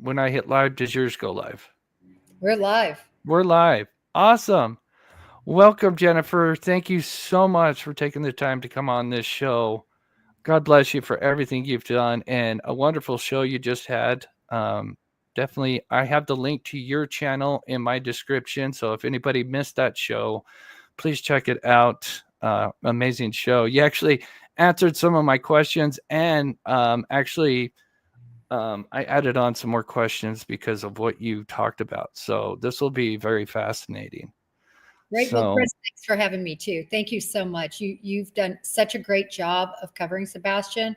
when I hit live, does yours go live? We're live. We're live. Awesome. Welcome, Jennifer. Thank you so much for taking the time to come on this show. God bless you for everything you've done and a wonderful show you just had. Definitely, I have the link to your channel in my description. So if anybody missed that show, please check it out. Amazing show. You actually answered some of my questions and I added on some more questions because of what you talked about. So this will be very fascinating. Great. Well, Chris, thanks for having me too. Thank you so much. You've done such a great job of covering Sebastian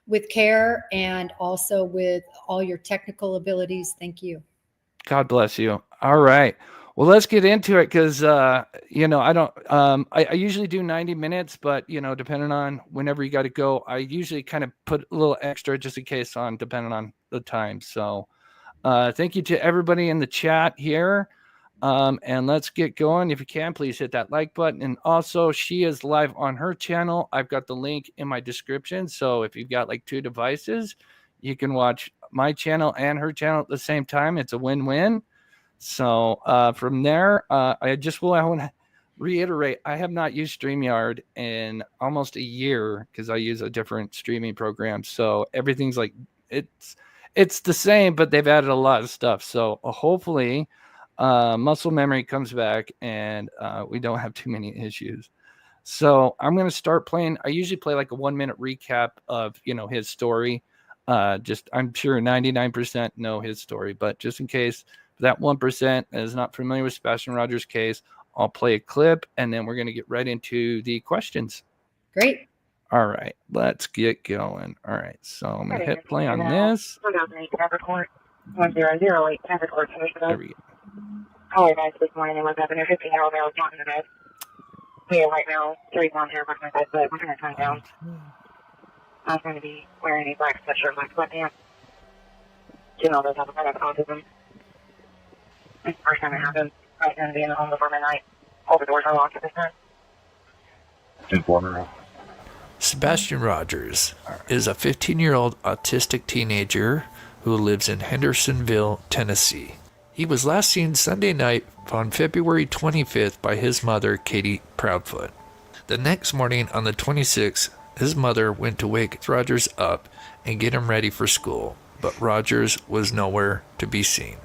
with care and also with all your technical abilities. Thank you. God bless you. All right. Well, let's get into it because, I usually do 90 minutes, but, depending on whenever you got to go, I usually kind of put a little extra just in case depending on the time. So thank you to everybody in the chat here. And let's get going. If you can, please hit that like button. And also, she is live on her channel. I've got the link in my description. So if you've got like 2 devices, you can watch my channel and her channel at the same time. It's a win-win. So from there, I want to reiterate, I have not used StreamYard in almost a year because I use a different streaming program. So everything's like, it's the same, but they've added a lot of stuff. So hopefully muscle memory comes back and we don't have too many issues. So I'm going to start playing. I usually play like a 1-minute recap of, his story. I'm sure 99% know his story, but just in case that 1% is not familiar with Sebastian Rogers' case, I'll play a clip and then we're going to get right into the questions. Great. All right, let's get going. All right, so I'm going to hit play on this. 1008 Traffic Court. There we go. Caller guys this morning, they was having a 15-year-old girl talking to bed. We are right now 3 blonde hair back in my bed, but we're going to turn down. I was going to be wearing a black sweatshirt, black sweatpants. You know, those have a kind of autism. It's the first time it happened. I was going to be in the home before midnight. All the doors are locked at this time. Informer. Sebastian Rogers is a 15-year-old autistic teenager who lives in Hendersonville, Tennessee. He was last seen Sunday night on February 25th by his mother, Katie Proudfoot. The next morning, on the 26th, his mother went to wake Rogers up and get him ready for school, but Rogers was nowhere to be seen.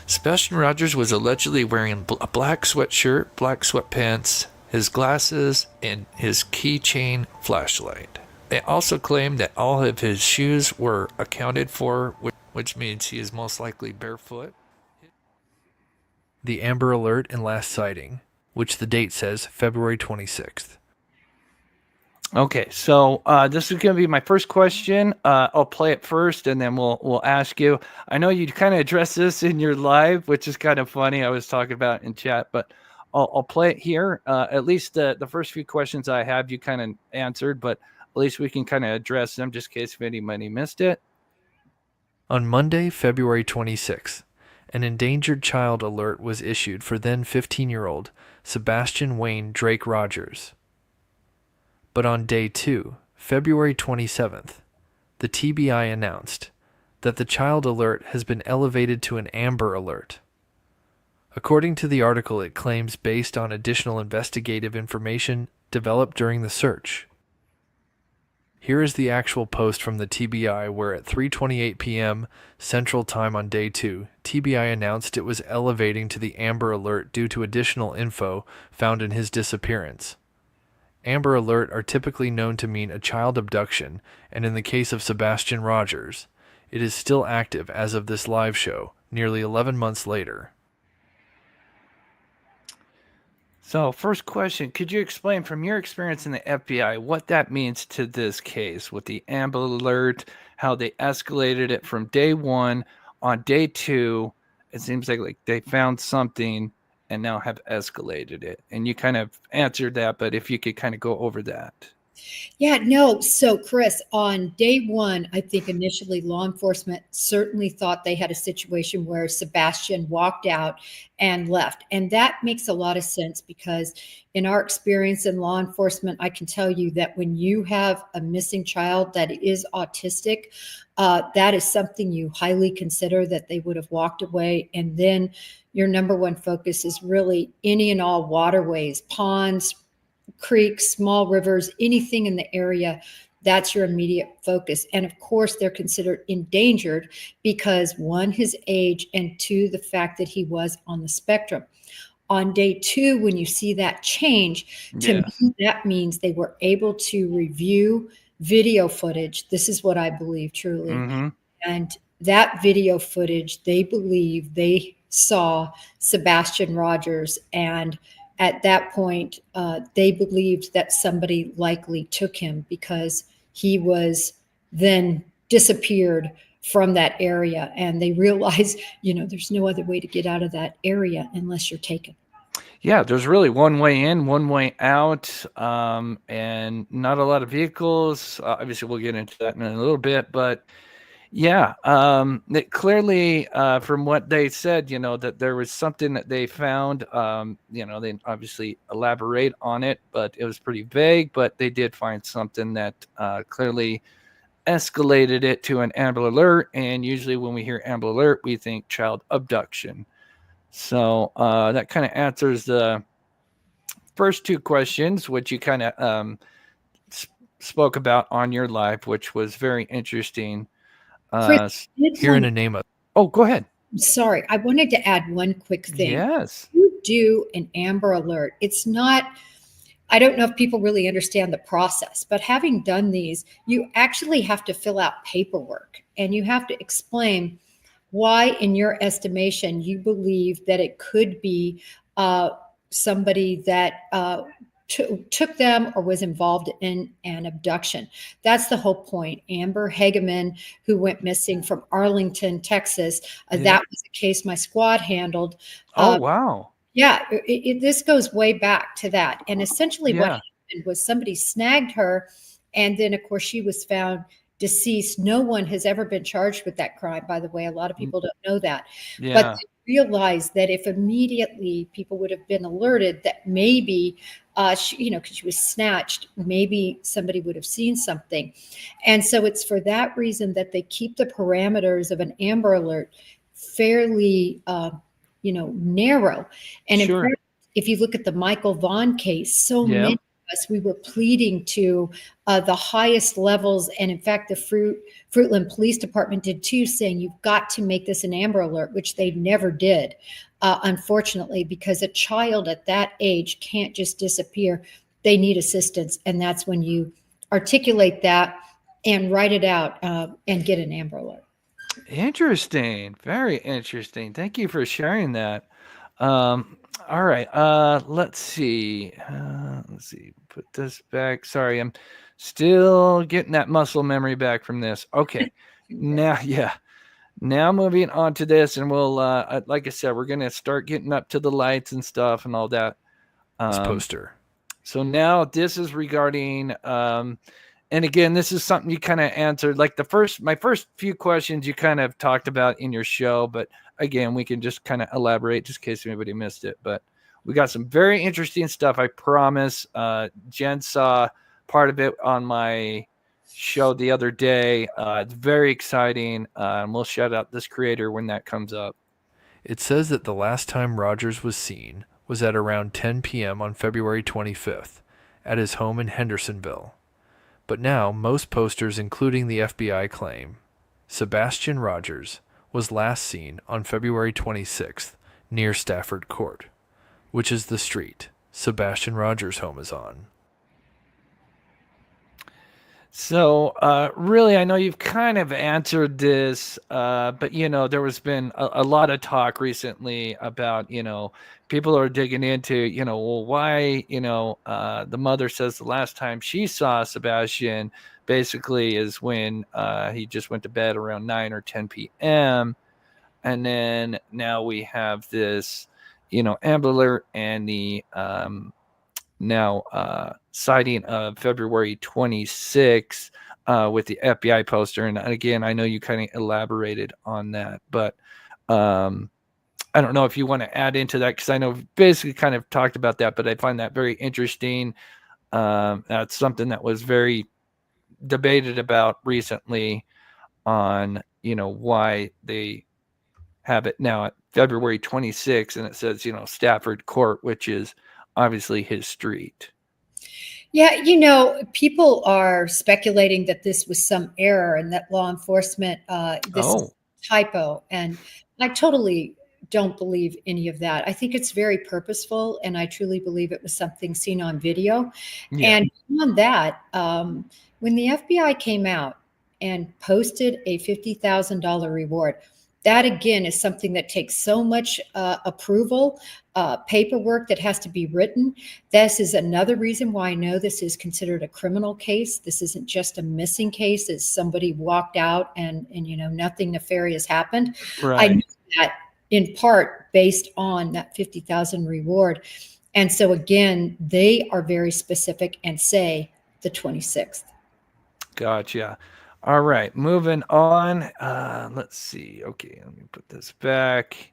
Sebastian Rogers was allegedly wearing a black sweatshirt, black sweatpants, his glasses, and his keychain flashlight. They also claimed that all of his shoes were accounted for, which means he is most likely barefoot. The Amber Alert and last sighting, which the date says February 26th. Okay, so this is going to be my first question. I'll play it first, and then we'll ask you. I know you kind of addressed this in your live, which is kind of funny. I was talking about in chat, but I'll play it here. At least the first few questions I have, you kind of answered, but at least we can kind of address them just in case if anybody missed it. On Monday, February 26th, an endangered child alert was issued for then 15-year-old Sebastian Wayne Drake Rogers. But on day 2, February 27th, the TBI announced that the child alert has been elevated to an Amber Alert. According to the article, it claims based on additional investigative information developed during the search. Here is the actual post from the TBI where at 3:28 p.m. Central Time on day 2, TBI announced it was elevating to the Amber Alert due to additional info found in his disappearance. Amber Alert are typically known to mean a child abduction, and in the case of Sebastian Rogers, it is still active as of this live show, nearly 11 months later. So, first question, could you explain from your experience in the FBI what that means to this case with the Amber Alert, how they escalated it from day 1 on day 2? It seems like they found something and now have escalated it. And you kind of answered that, but if you could kind of go over that. Yeah, no. So, Chris, on day one, I think initially law enforcement certainly thought they had a situation where Sebastian walked out and left. And that makes a lot of sense because, in our experience in law enforcement, I can tell you that when you have a missing child that is autistic, that is something you highly consider that they would have walked away. And then your number one focus is really any and all waterways, ponds, creeks, small rivers, anything in the area. That's your immediate focus. And of course, they're considered endangered because one, his age, and two, the fact that he was on the spectrum. On day two, when you see that change, to me, that means they were able to review video footage. This is what I believe truly. Mm-hmm. And that video footage, they believe they saw Sebastian Rogers. And at that point, they believed that somebody likely took him because he was then disappeared from that area. And they realized, there's no other way to get out of that area unless you're taken. Yeah, there's really one way in, one way out, and not a lot of vehicles. Obviously, we'll get into that in a little bit, but yeah, it clearly, from what they said, that there was something that they found. They obviously elaborate on it, but it was pretty vague. But they did find something that clearly escalated it to an Amber Alert. And usually, when we hear Amber Alert, we think child abduction. So that kind of answers the first two questions, which you kind of spoke about on your live, which was very interesting. Chris, Hearing a name of. Oh, go ahead. Sorry, I wanted to add one quick thing. Yes. You do an Amber Alert. It's not, I don't know if people really understand the process, but having done these, you actually have to fill out paperwork and you have to explain why, in your estimation, you believe that it could be somebody that took them or was involved in an abduction. That's the whole point. Amber Hageman, who went missing from Arlington, Texas, that was a case my squad handled. Oh, wow. Yeah, this goes way back to that. And essentially what happened was somebody snagged her, and then, of course, she was found deceased. No one has ever been charged with that crime, by the way. A lot of people don't know that. Yeah. But they realized that if immediately people would have been alerted that maybe, because she was snatched, maybe somebody would have seen something. And so it's for that reason that they keep the parameters of an Amber Alert fairly, narrow. And in fact, if you look at the Michael Vaughn case, so many of us, we were pleading to the highest levels. And in fact, the Fruitland Police Department did too, saying you've got to make this an Amber Alert, which they never did, unfortunately, because a child at that age can't just disappear. They need assistance. And that's when you articulate that and write it out and get an Amber Alert. Interesting. Very interesting. Thank you for sharing that. All right. Let's see. Put this back. Sorry, I'm still getting that muscle memory back from this. Okay. Now moving on to this, and we'll, like I said, we're going to start getting up to the lights and stuff and all that. This poster. So now this is regarding, and again, this is something you kind of answered. Like my first few questions you kind of talked about in your show, but again, we can just kind of elaborate just in case anybody missed it. But we got some very interesting stuff, I promise. Jen saw part of it on my show the other day. It's very exciting. And we'll shout out this creator when that comes up. It says that the last time Rogers was seen was at around 10 p.m. on February 25th at his home in Hendersonville. But now most posters, including the FBI, claim Sebastian Rogers was last seen on February 26th near Stafford Court, which is the street Sebastian Rogers' home is on. So, really, I know you've kind of answered this, but, there has been a lot of talk recently about, people are digging into, well, why, the mother says the last time she saw Sebastian basically is when he just went to bed around 9 or 10 p.m. And then now we have this, Amber Alert and the now sighting of February 26th with the FBI poster. And again, I know you kind of elaborated on that, but I don't know if you want to add into that, because I know we've basically kind of talked about that, but I find that very interesting. That's something that was very debated about recently on, why they have it now at February 26th, and it says, Stafford Court, which is obviously his street. Yeah, people are speculating that this was some error and that law enforcement, this is typo. And I totally don't believe any of that. I think it's very purposeful, and I truly believe it was something seen on video. Yeah. And on that, when the FBI came out and posted a $50,000 reward, that again is something that takes so much approval, paperwork that has to be written. This is another reason why I know this is considered a criminal case. This isn't just a missing case. It's somebody walked out and nothing nefarious happened. Right. I know that in part based on that 50,000 reward. And so again, they are very specific and say the 26th. Gotcha. All right, moving on. Let's see. Okay, let me put this back.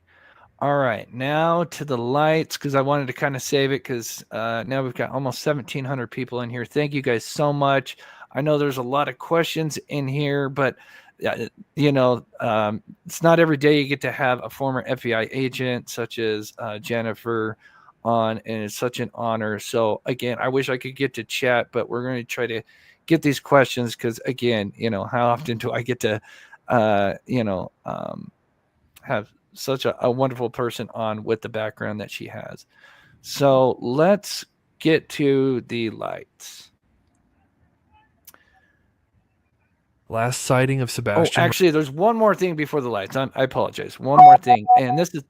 All right, now to the lights, because I wanted to kind of save it, because now we've got almost 1,700 people in here. Thank you guys so much. I know there's a lot of questions in here, but it's not every day you get to have a former FBI agent such as Jennifer on, and it's such an honor. So again, I wish I could get to chat, but we're going to try to get these questions, because again, how often do I get to have such a wonderful person on with the background that she has. So let's get to the lights. Last sighting of Sebastian. Oh, actually, there's one more thing before the lights. I apologize. One more thing, and this is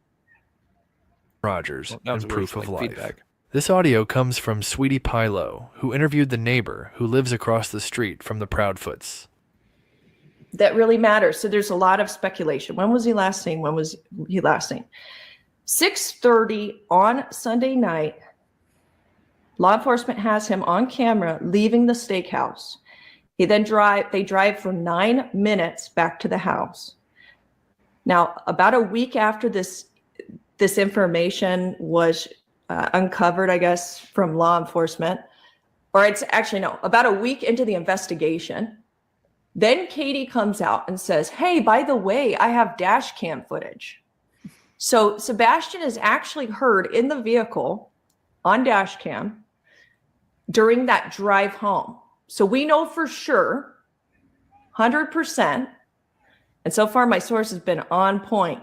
Rogers and proof of life. Feedback. This audio comes from Sweetie Pilo, who interviewed the neighbor who lives across the street from the Proudfoots. That really matters. So there's a lot of speculation. When was he last seen? 6:30 on Sunday night. Law enforcement has him on camera leaving the steakhouse. They drive for 9 minutes back to the house. Now, about a week after this information was uncovered, I guess, from law enforcement, or it's actually, no, about a week into the investigation, then Katie comes out and says, hey, by the way, I have dash cam footage. So Sebastian is actually heard in the vehicle on dash cam during that drive home. So we know for sure, 100%, and so far my source has been on point.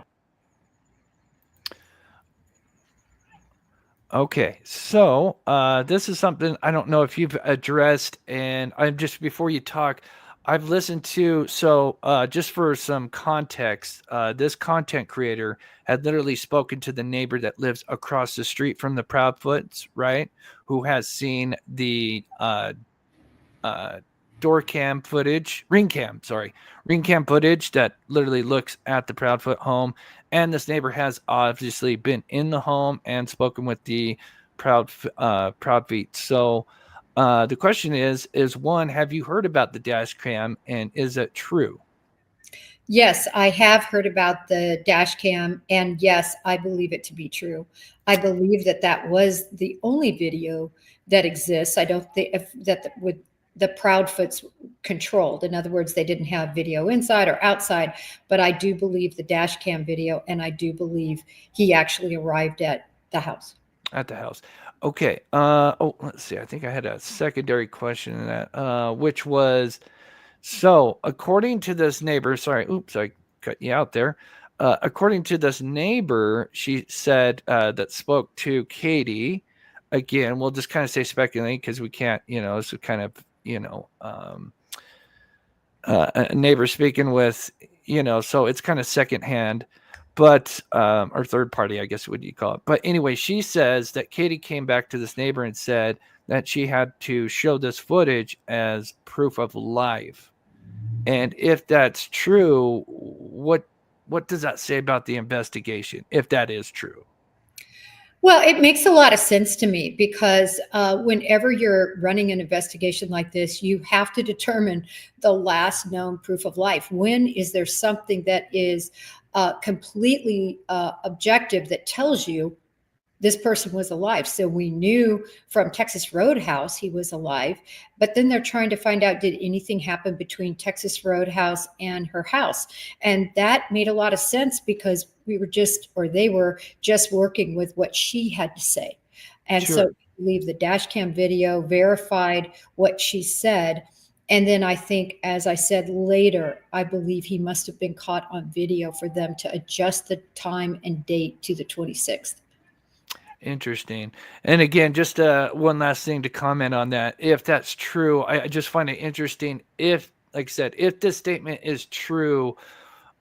Okay, so this is something I don't know if you've addressed, and I'm just, before you talk, I've listened to, just for some context, this content creator had literally spoken to the neighbor that lives across the street from the Proudfoots, right? Who has seen the ring cam footage that literally looks at the Proudfoot home. And this neighbor has obviously been in the home and spoken with the Proudfeet. So the question is one, have you heard about the dash cam, and is it true? Yes, I have heard about the dash cam, and yes, I believe it to be true. I believe that was the only video that exists. I don't think that with the Proudfoots controlled. In other words, they didn't have video inside or outside, but I do believe the dash cam video, and I do believe he actually arrived at the house. At the house. Okay. Let's see. I think I had a secondary question in that, which was, so according to this neighbor, I cut you out there. According to this neighbor, she said that spoke to Katie. Again, we'll just kind of say speculating, because we can't, this is kind of, a neighbor speaking with, so it's kind of secondhand, but or third party, I guess, what you call it. But anyway, she says that Katie came back to this neighbor and said that she had to show this footage as proof of life. And if that's true, what does that say about the investigation, if that is true? Well, it makes a lot of sense to me because whenever you're running an investigation like this, you have to determine the last known proof of life. When is there something that is completely objective that tells you this person was alive? So we knew from Texas Roadhouse he was alive, but then they're trying to find out, did anything happen between Texas Roadhouse and her house? And that made a lot of sense because they were just working with what she had to say. And Sure. so I believe the dash cam video verified what she said. And then I think, as I said later, I believe he must have been caught on video for them to adjust the time and date to the 26th. Interesting. And again, just one last thing to comment on that. If that's true, I just find it interesting. If, like I said, if this statement is true,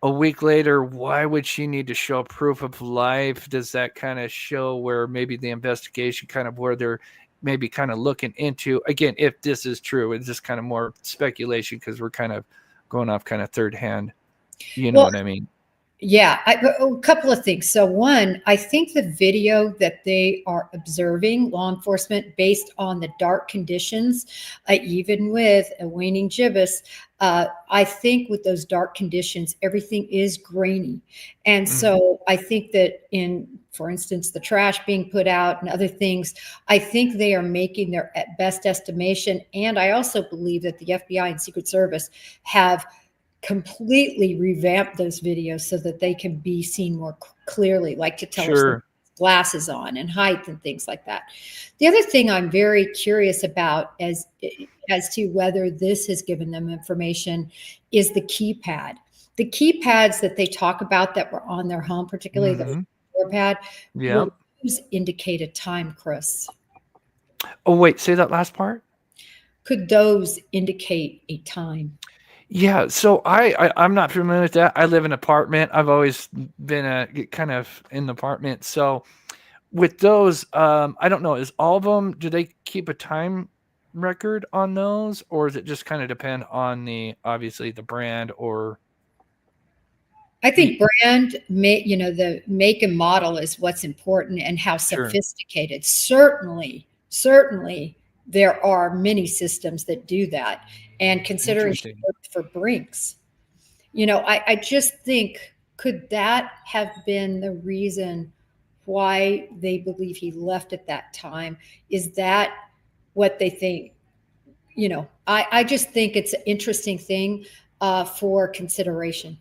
a week later, why would she need to show proof of life? Does that kind of show where maybe the investigation kind of where they're maybe kind of looking into, again, if this is true, it's just kind of more speculation because we're kind of going off kind of third hand. You know Well, what I mean? yeah, a couple of things. So one, I think the video that they are observing, law enforcement, based on the dark conditions, even with a waning gibbous, I think with those dark conditions, everything is grainy. And so I think that for instance, the trash being put out and other things, I think they are making their best estimation. And I also believe that the FBI and Secret Service have completely revamp those videos so that they can be seen more clearly, like to tell us glasses on and height and things like that. The other thing I'm very curious about as to whether this has given them information is the keypad. The keypads that they talk about that were on their home, particularly the door pad, will indicate a time, Chris. Oh, wait, say that last part. Could those indicate a time? Yeah, so I'm not familiar with that. I live in an apartment. I've always been kind of in the apartment. So with those, I don't know. Is all of them? Do they keep a time record on those, or is it just kind of depend on obviously the brand or? I think brand, the make and model is what's important, and how sophisticated. Certainly, there are many systems that do that. And considering she worked for Brinks, I just think, could that have been the reason why they believe he left at that time? Is that what they think? I just think it's an interesting thing for consideration.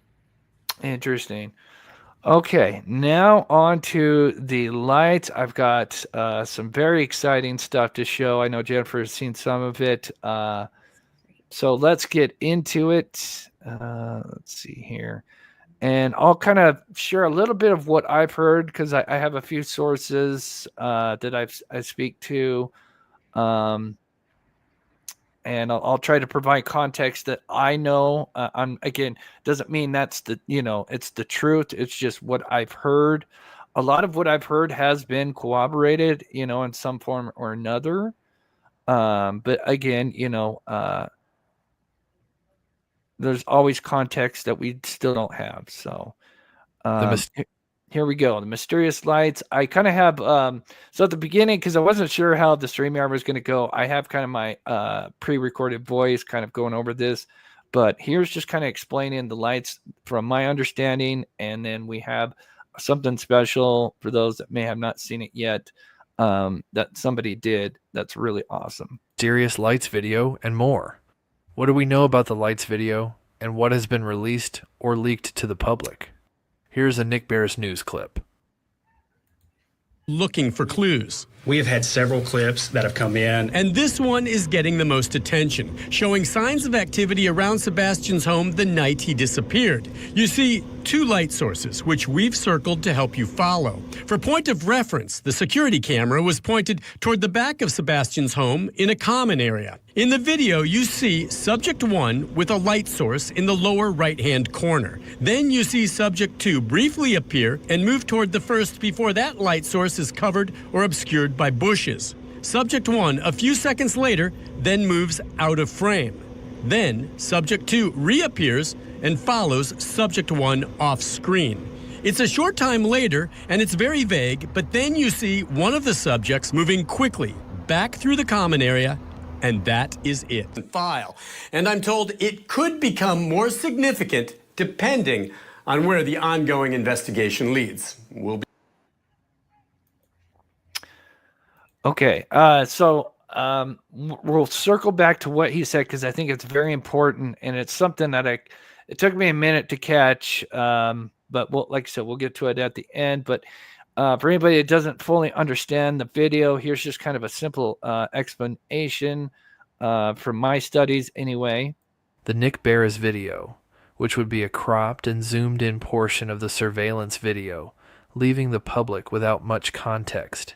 Interesting. Okay, now on to the lights. I've got some very exciting stuff to show. I know Jennifer has seen some of it. So let's get into it. Let's see here. And I'll kind of share a little bit of what I've heard because I have a few sources that I speak to. And I'll try to provide context that I know. Again, doesn't mean that's it's the truth. It's just what I've heard. A lot of what I've heard has been corroborated, in some form or another. But again, there's always context that we still don't have. So here we go. The mysterious lights. I kind of have, so at the beginning, because I wasn't sure how the StreamYard was going to go, I have kind of my pre-recorded voice kind of going over this. But here's just kind of explaining the lights from my understanding. And then we have something special for those that may have not seen it yet that somebody did. That's really awesome. Mysterious lights video and more. What do we know about the lights video and what has been released or leaked to the public? Here's a Nick Barris news clip. Looking for clues. We have had several clips that have come in. And this one is getting the most attention, showing signs of activity around Sebastian's home the night he disappeared. You see, 2 light sources, which we've circled to help you follow. For point of reference, the security camera was pointed toward the back of Sebastian's home in a common area. In the video, you see subject 1 with a light source in the lower right-hand corner. Then you see subject 2 briefly appear and move toward the first before that light source is covered or obscured by bushes. Subject 1, a few seconds later, then moves out of frame. Then, subject 2 reappears and follows subject 1 off screen. It's a short time later, and it's very vague, but then you see one of the subjects moving quickly back through the common area, and that is it. File. And I'm told it could become more significant depending on where the ongoing investigation leads. Okay, so we'll circle back to what he said because I think it's very important, and it's something that it took me a minute to catch, but like I said, we'll get to it at the end. But for anybody that doesn't fully understand the video, here's just kind of a simple explanation from my studies anyway. The Nick Barris video, which would be a cropped and zoomed in portion of the surveillance video, leaving the public without much context.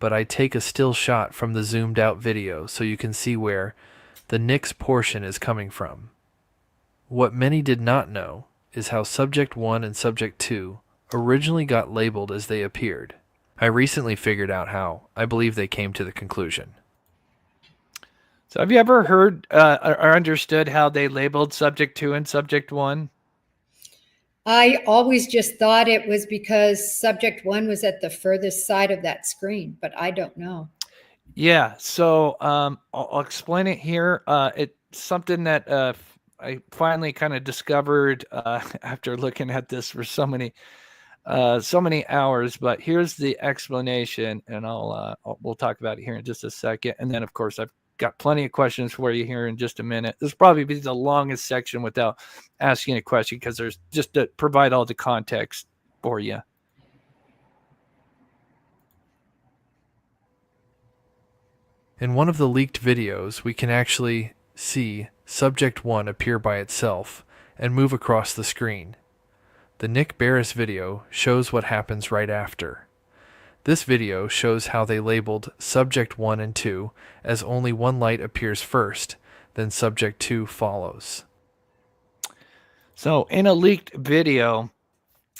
But I take a still shot from the zoomed out video so you can see where the Nick's portion is coming from. What many did not know is how Subject 1 and Subject 2 originally got labeled as they appeared. I recently figured out how I believe they came to the conclusion. So have you ever heard or understood how they labeled Subject 2 and Subject 1? I always just thought it was because Subject 1 was at the furthest side of that screen, but I don't know. Yeah, so I'll explain it here. It's something that I finally kind of discovered after looking at this for so many hours. But here's the explanation, and we'll talk about it here in just a second. And then, of course, I've got plenty of questions for you here in just a minute. This will probably be the longest section without asking a question because there's just to provide all the context for you. In one of the leaked videos, we can actually see Subject 1 appear by itself and move across the screen. The Nick Barris video shows what happens right after. This video shows how they labeled Subject 1 and 2 as only one light appears first, then Subject 2 follows. So in a leaked video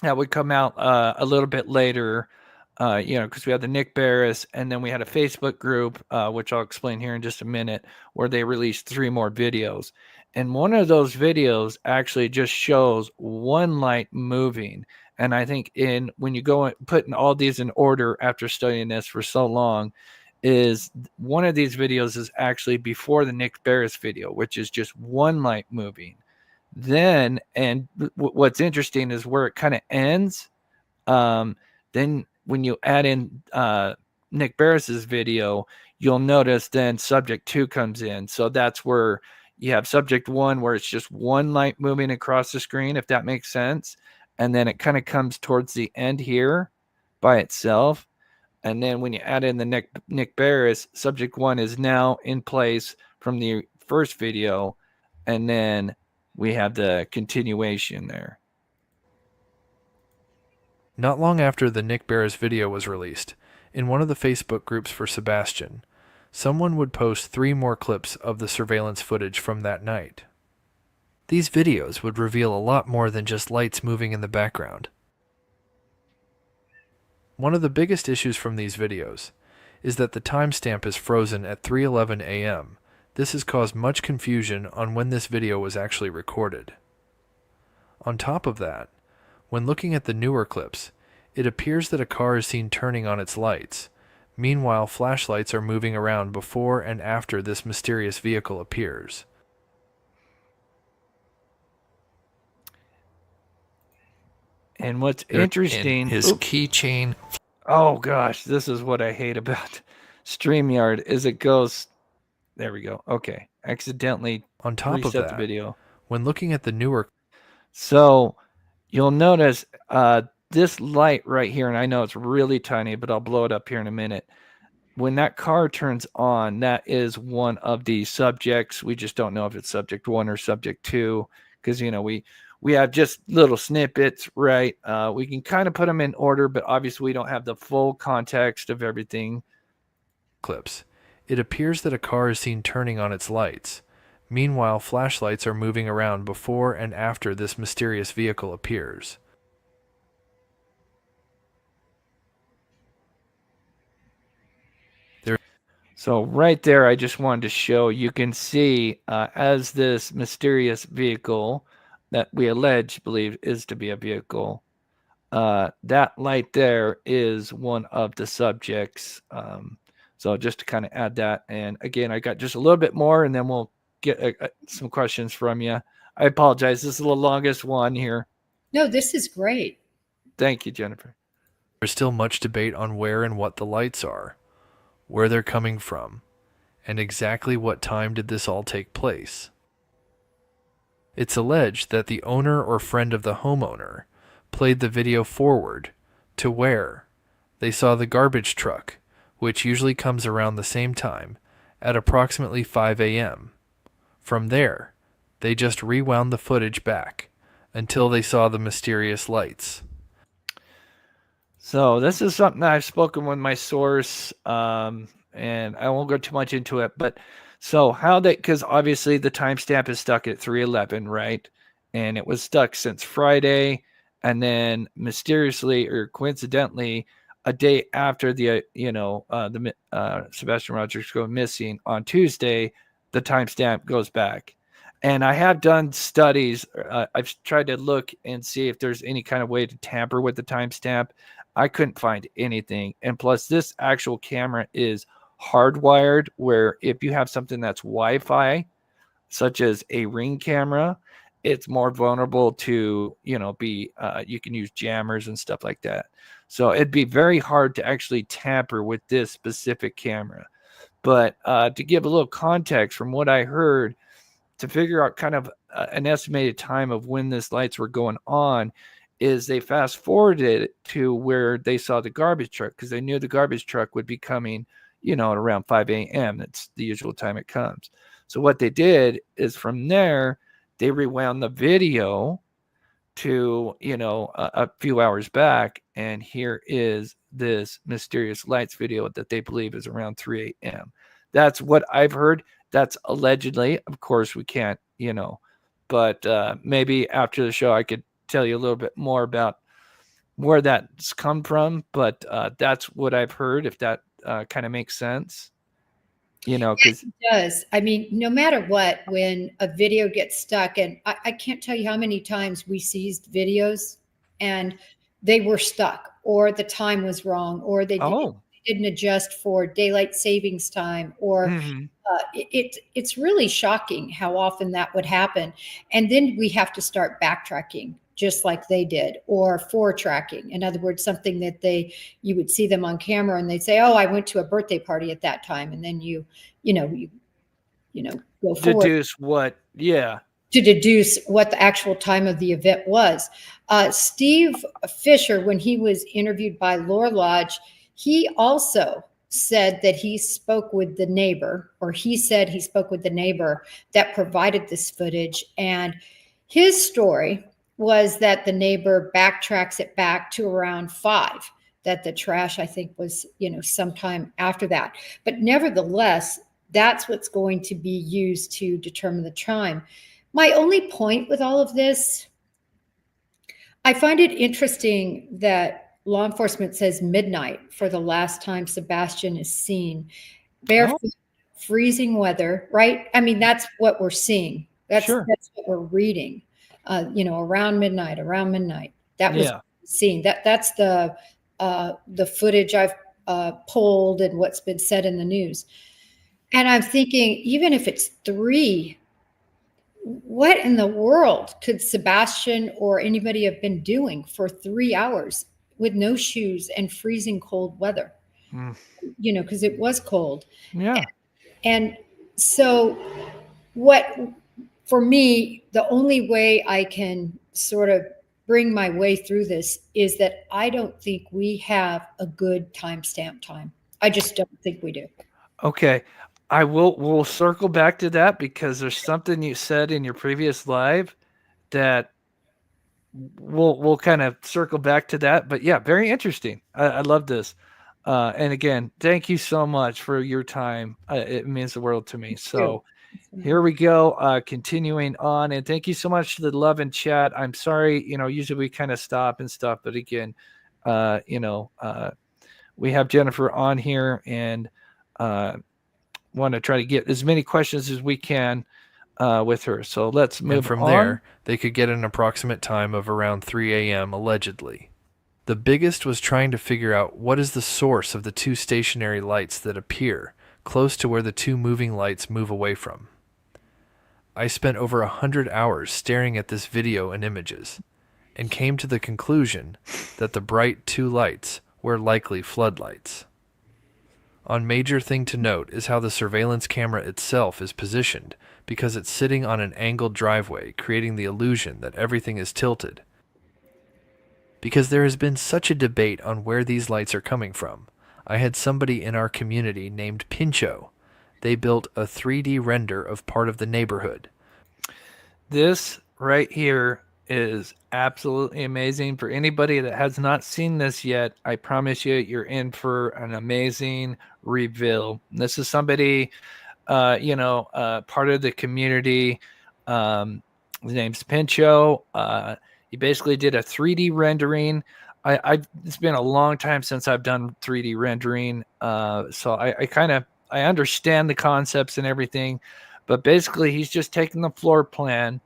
that would come out a little bit later, because we had the Nick Barris, and then we had a Facebook group, which I'll explain here in just a minute, where they released 3 more videos. And one of those videos actually just shows one light moving. And I think when you go and putting all these in order after studying this for so long, is one of these videos is actually before the Nick Barris video, which is just one light moving. Then, and what's interesting is where it kind of ends. Then when you add in Nick Barris's video, you'll notice then Subject 2 comes in. So that's where you have Subject 1, where it's just one light moving across the screen, if that makes sense. And then it kind of comes towards the end here by itself. And then when you add in the Nick Barris, Subject 1 is now in place from the first video. And then we have the continuation there. Not long after the Nick Barris video was released, in one of the Facebook groups for Sebastian, someone would post 3 more clips of the surveillance footage from that night. These videos would reveal a lot more than just lights moving in the background. One of the biggest issues from these videos is that the timestamp is frozen at 3:11 a.m. This has caused much confusion on when this video was actually recorded. On top of that, when looking at the newer clips, it appears that a car is seen turning on its lights. Meanwhile, flashlights are moving around before and after this mysterious vehicle appears. And what's interesting, his keychain. Oh gosh, this is what I hate about StreamYard is it goes. There we go. Okay, accidentally On top of reset that, the video. when looking at the newer, So you'll notice this light right here, and I know it's really tiny, but I'll blow it up here in a minute. When that car turns on, that is one of the subjects. We just don't know if it's Subject 1 or Subject 2 because, we have just little snippets, right? We can kind of put them in order, but obviously we don't have the full context of everything. clips, it appears that a car is seen turning on its lights. Meanwhile, flashlights are moving around before and after this mysterious vehicle appears. So right there, I just wanted to show, you can see as this mysterious vehicle that we believe is to be a vehicle, that light there is one of the subjects. So just to kind of add that. And again, I got just a little bit more, and then we'll get some questions from you. I apologize. This is the longest one here. No, this is great. Thank you, Jennifer. There's still much debate on where and what the lights are, where they're coming from, and exactly what time did this all take place. It's alleged that the owner or friend of the homeowner played the video forward to where they saw the garbage truck, which usually comes around the same time, at approximately 5 a.m. From there, they just rewound the footage back until they saw the mysterious lights. So this is something I've spoken with my source, and I won't go too much into it, but so how they, because obviously the timestamp is stuck at 3:11, right? And it was stuck since Friday, and then mysteriously or coincidentally, a day after the Sebastian Rogers go missing on Tuesday, the timestamp goes back. And I have done studies. I've tried to look and see if there's any kind of way to tamper with the timestamp. I couldn't find anything. And plus, this actual camera is hardwired, where if you have something that's Wi-Fi, such as a Ring camera, it's more vulnerable to, be, you can use jammers and stuff like that. So it'd be very hard to actually tamper with this specific camera. But to give a little context from what I heard, to figure out kind of an estimated time of when these lights were going on, is they fast forwarded it to where they saw the garbage truck, because they knew the garbage truck would be coming, at around 5 a.m. That's the usual time it comes. So what they did is from there, they rewound the video to, a few hours back. And here is this mysterious lights video that they believe is around 3 a.m. That's what I've heard. That's allegedly. Of course, we can't, but maybe after the show, I could tell you a little bit more about where that's come from. But that's what I've heard, if that kind of makes sense. Because it does. I mean, no matter what, when a video gets stuck, and I can't tell you how many times we seized videos and they were stuck, or the time was wrong, or they didn't adjust for daylight savings time, or it's really shocking how often that would happen. And then we have to start backtracking, just like they did, or tracking. In other words, something that you would see them on camera and they'd say, "Oh, I went to a birthday party at that time," and then you go forward. Deduce what? Yeah. To deduce what the actual time of the event was. Steve Fisher, when he was interviewed by Lore Lodge, he also said that he spoke with the neighbor, or he said he spoke with the neighbor that provided this footage. And his story was that the neighbor backtracks it back to around 5, that the trash, I think, was, sometime after that. But nevertheless, that's what's going to be used to determine the time. My only point with all of this, I find it interesting that law enforcement says midnight for the last time Sebastian is seen. Barefoot, freezing weather, right? I mean, that's what we're seeing. That's what we're reading. Around midnight. That was seen. That's the footage I've pulled and what's been said in the news. And I'm thinking, even if it's 3, what in the world could Sebastian or anybody have been doing for 3 hours with no shoes and freezing cold weather? Because it was cold. Yeah. And so for me, the only way I can sort of bring my way through this is that I don't think we have a good timestamp time. I just don't think we do. Okay. We'll circle back to that, because there's something you said in your previous live that we'll kind of circle back to that. But yeah, very interesting. I love this. And again, thank you so much for your time. It means the world to me. So here we go. Continuing on, and thank you so much for the love and chat. I'm sorry, usually we kind of stop and stuff, but again, we have Jennifer on here, and want to try to get as many questions as we can with her. So let's move from on. There, they could get an approximate time of around 3 a.m. allegedly. The biggest was trying to figure out what is the source of the two stationary lights that appear close to where the two moving lights move away from. I spent over 100 hours staring at this video and images, and came to the conclusion that the bright two lights were likely floodlights. One major thing to note is how the surveillance camera itself is positioned, because it's sitting on an angled driveway, creating the illusion that everything is tilted. Because there has been such a debate on where these lights are coming from, I had somebody in our community named Pincho. They built a 3D render of part of the neighborhood. This right here is absolutely amazing. For anybody that has not seen this yet, I promise you, you're in for an amazing reveal. This is somebody, part of the community. His name's Pincho. He basically did a 3D rendering. It's been a long time since I've done 3D rendering, so I understand the concepts and everything, but basically he's just taking the floor plan.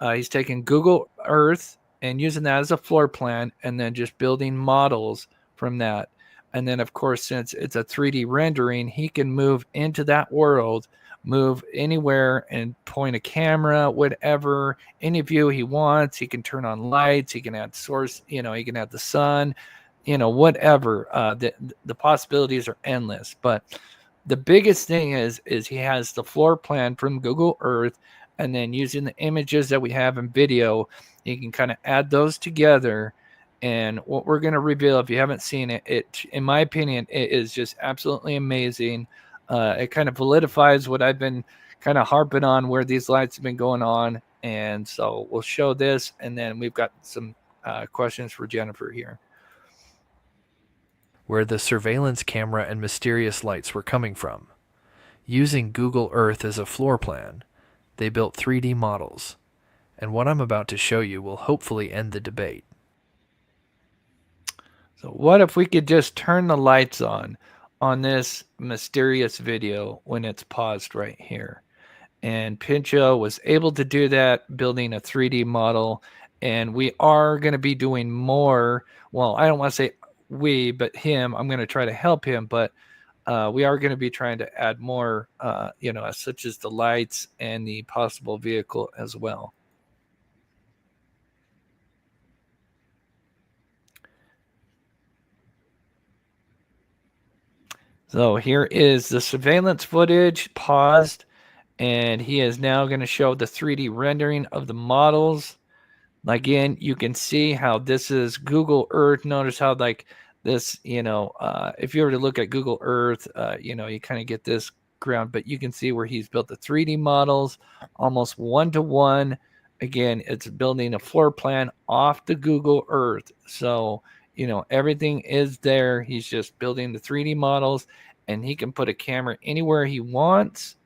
He's taking Google Earth and using that as a floor plan, and then just building models from that. And then, of course, since it's a 3D rendering, he can move into that world, move anywhere and point a camera, whatever, any view he wants. He can turn on lights. He can add source, he can add the sun, whatever. The possibilities are endless. But the biggest thing is he has the floor plan from Google Earth, and then using the images that we have in video, you can kind of add those together. And what we're going to reveal, if you haven't seen it, in my opinion, it is just absolutely amazing. It kind of validifies what I've been kind of harping on, where these lights have been going on. And so we'll show this, and then we've got some questions for Jennifer here. Where the surveillance camera and mysterious lights were coming from. Using Google Earth as a floor plan, they built 3D models, and what I'm about to show you will hopefully end the debate. So what if we could just turn the lights on this mysterious video when it's paused right here? And Pincho was able to do that, building a 3D model, and we are going to be doing more. Well, I don't want to say we, but him. I'm going to try to help him, but we are going to be trying to add more, such as the lights and the possible vehicle as well. So here is the surveillance footage paused, and he is now going to show the 3D rendering of the models. Again, you can see how this is Google Earth. Notice how this, if you were to look at Google Earth, you kind of get this ground, but you can see where he's built the 3D models almost one-to-one. Again, it's building a floor plan off the Google Earth. So, everything is there. He's just building the 3D models, and he can put a camera anywhere he wants,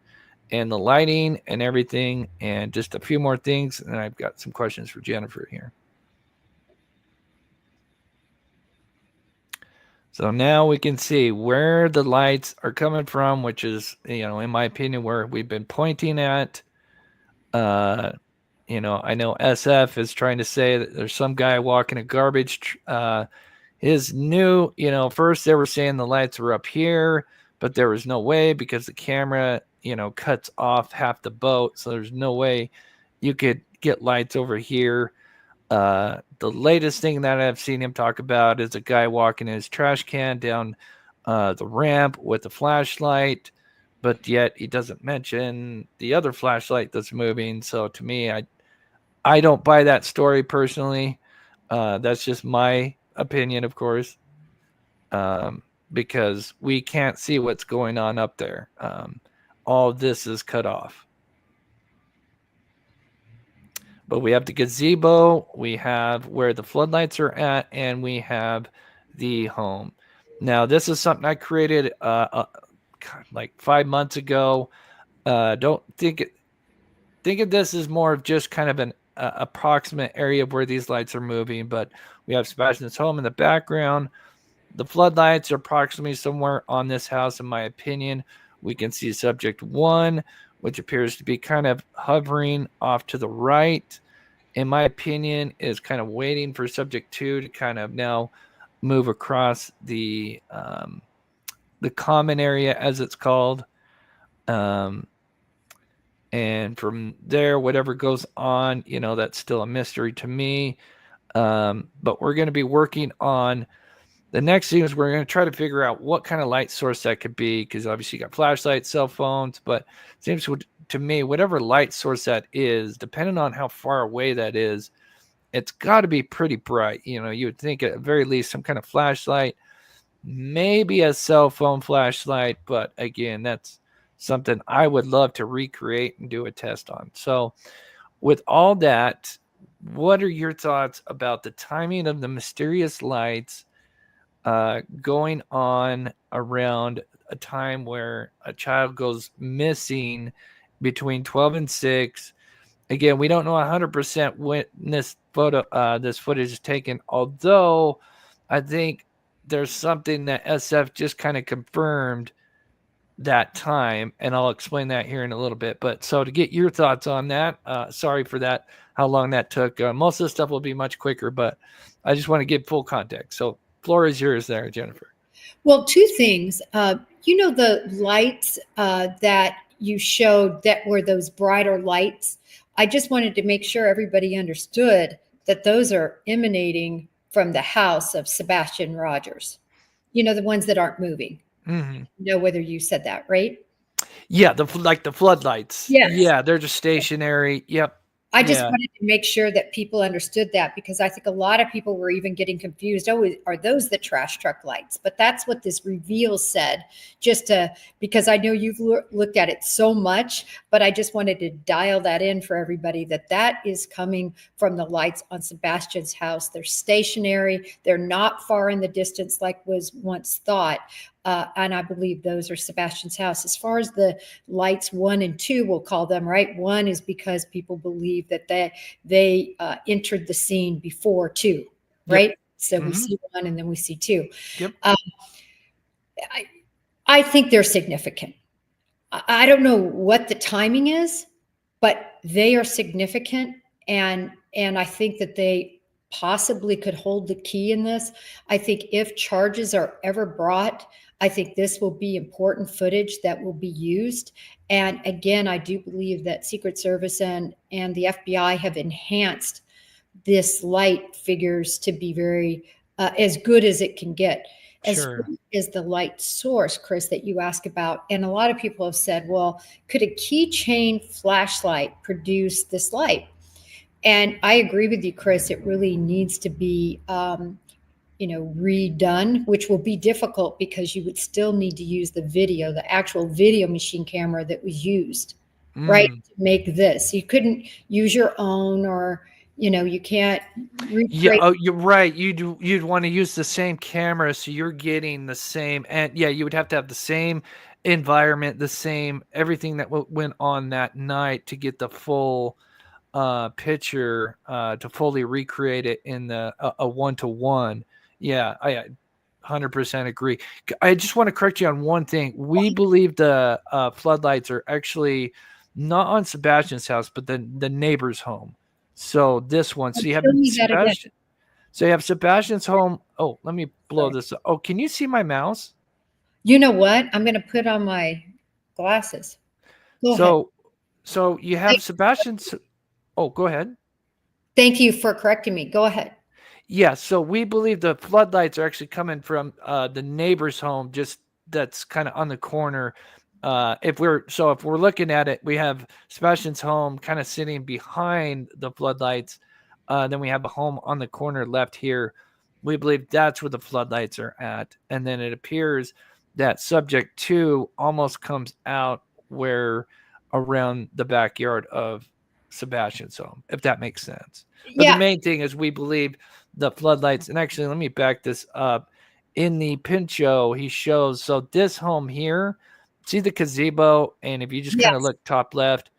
and the lighting and everything, and just a few more things. And I've got some questions for Jennifer here. So now we can see where the lights are coming from, which is, in my opinion, where we've been pointing at. I know SF is trying to say that there's some guy walking a garbage. His new, first they were saying the lights were up here, but there was no way, because the camera, cuts off half the boat. So there's no way you could get lights over here. The latest thing that I've seen him talk about is a guy walking his trash can down the ramp with a flashlight, but yet he doesn't mention the other flashlight that's moving. So to me, I don't buy that story personally. That's just my opinion, of course, because we can't see what's going on up there. All of this is cut off. But we have the gazebo, we have where the floodlights are at, and we have the home. Now, this is something I created like 5 months ago. Don't think of this as more of just kind of an approximate area of where these lights are moving. But we have Sebastian's home in the background. The floodlights are approximately somewhere on this house, in my opinion. We can see subject 1, which appears to be kind of hovering off to the right. in my opinion, is kind of waiting for subject 2 to kind of now move across the common area, as it's called. And from there, whatever goes on, that's still a mystery to me. But we're going to be working on the next thing is we're going to try to figure out what kind of light source that could be, because obviously you got flashlights, cell phones, but it seems to me, whatever light source that is, depending on how far away that is, it's got to be pretty bright. You would think at the very least some kind of flashlight, maybe a cell phone flashlight, but again, that's something I would love to recreate and do a test on. So with all that, what are your thoughts about the timing of the mysterious lights going on around a time where a child goes missing between 12 and 6? Again, we don't know 100% when this footage is taken, although I think there's something that SF just kind of confirmed that time, and I'll explain that here in a little bit. But so to get your thoughts on that, sorry for that, how long that took. Most of the stuff will be much quicker, but I just want to give full context. So floor is yours there, Jennifer. Well, two things. The lights that you showed that were those brighter lights, I just wanted to make sure everybody understood that those are emanating from the house of Sebastian Rogers. The ones that aren't moving. Mm-hmm. Whether you said that, right? Yeah, the floodlights. Yes. Yeah, they're just stationary. Yep. I just wanted to make sure that people understood that, because I think a lot of people were even getting confused. Oh, are those the trash truck lights? But that's what this reveal said, because I know you've looked at it so much, but I just wanted to dial that in for everybody, that is coming from the lights on Sebastian's house. They're stationary. They're not far in the distance like was once thought. And I believe those are Sebastian's house. As far as the lights 1 and 2, we'll call them, right? 1 is because people believe that they entered the scene before 2, right? Yep. So we see 1 and then we see 2. Yep. I think they're significant. I don't know what the timing is, but they are significant. And I think that they possibly could hold the key in this. I think if charges are ever brought, I think this will be important footage that will be used. And again, I do believe that Secret Service and the FBI have enhanced this light figures to be very as good as it can get. As far as the light source, Chris, that you ask about, and a lot of people have said, well, could a keychain flashlight produce this light? And I agree with you, Chris. It really needs to be, redone, which will be difficult because you would still need to use the actual video machine camera that was used, right, to make this. You couldn't use your own, or you can't recreate. Yeah, oh, you're right. You'd want to use the same camera, so you're getting the same, and you would have to have the same environment, the same everything that went on that night to get the full picture, to fully recreate it in a 1-to-1. Yeah, I 100% agree. I just want to correct you on one thing. We believe the floodlights are actually not on Sebastian's house, but the neighbor's home. So this one, so you have Sebastian. So you have Sebastian's home. Oh, let me blow this up. Oh, can you see my mouse? You know what? I'm going to put on my glasses. Go ahead. So you have Sebastian's. Oh, go ahead. Thank you for correcting me. Go ahead. Yeah, so we believe the floodlights are actually coming from the neighbor's home, just that's kind of on the corner. If we're looking at it, we have Sebastian's home kind of sitting behind the floodlights. Then we have a home on the corner left here. We believe that's where the floodlights are at. And then it appears that subject 2 almost comes out where around the backyard of Sebastian's home, if that makes sense. But the main thing is we believe the floodlights, and actually let me back this up. In the Pincho, he shows, so this home here, see the gazebo, and if you just kind of look top left,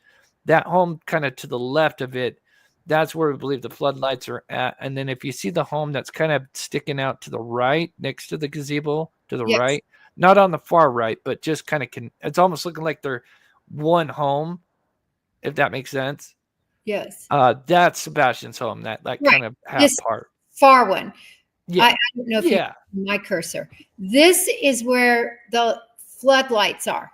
that home kind of to the left of it, that's where we believe the floodlights are at. And then if you see the home that's kind of sticking out to the right next to the gazebo, to the right, not on the far right, but just kind of it's almost looking like they're one home, if that makes sense. Yes. That's Sebastian's home. That Right. kind of half This part. far one. Yeah. I don't know if you Yeah. see my cursor. This is where the floodlights are.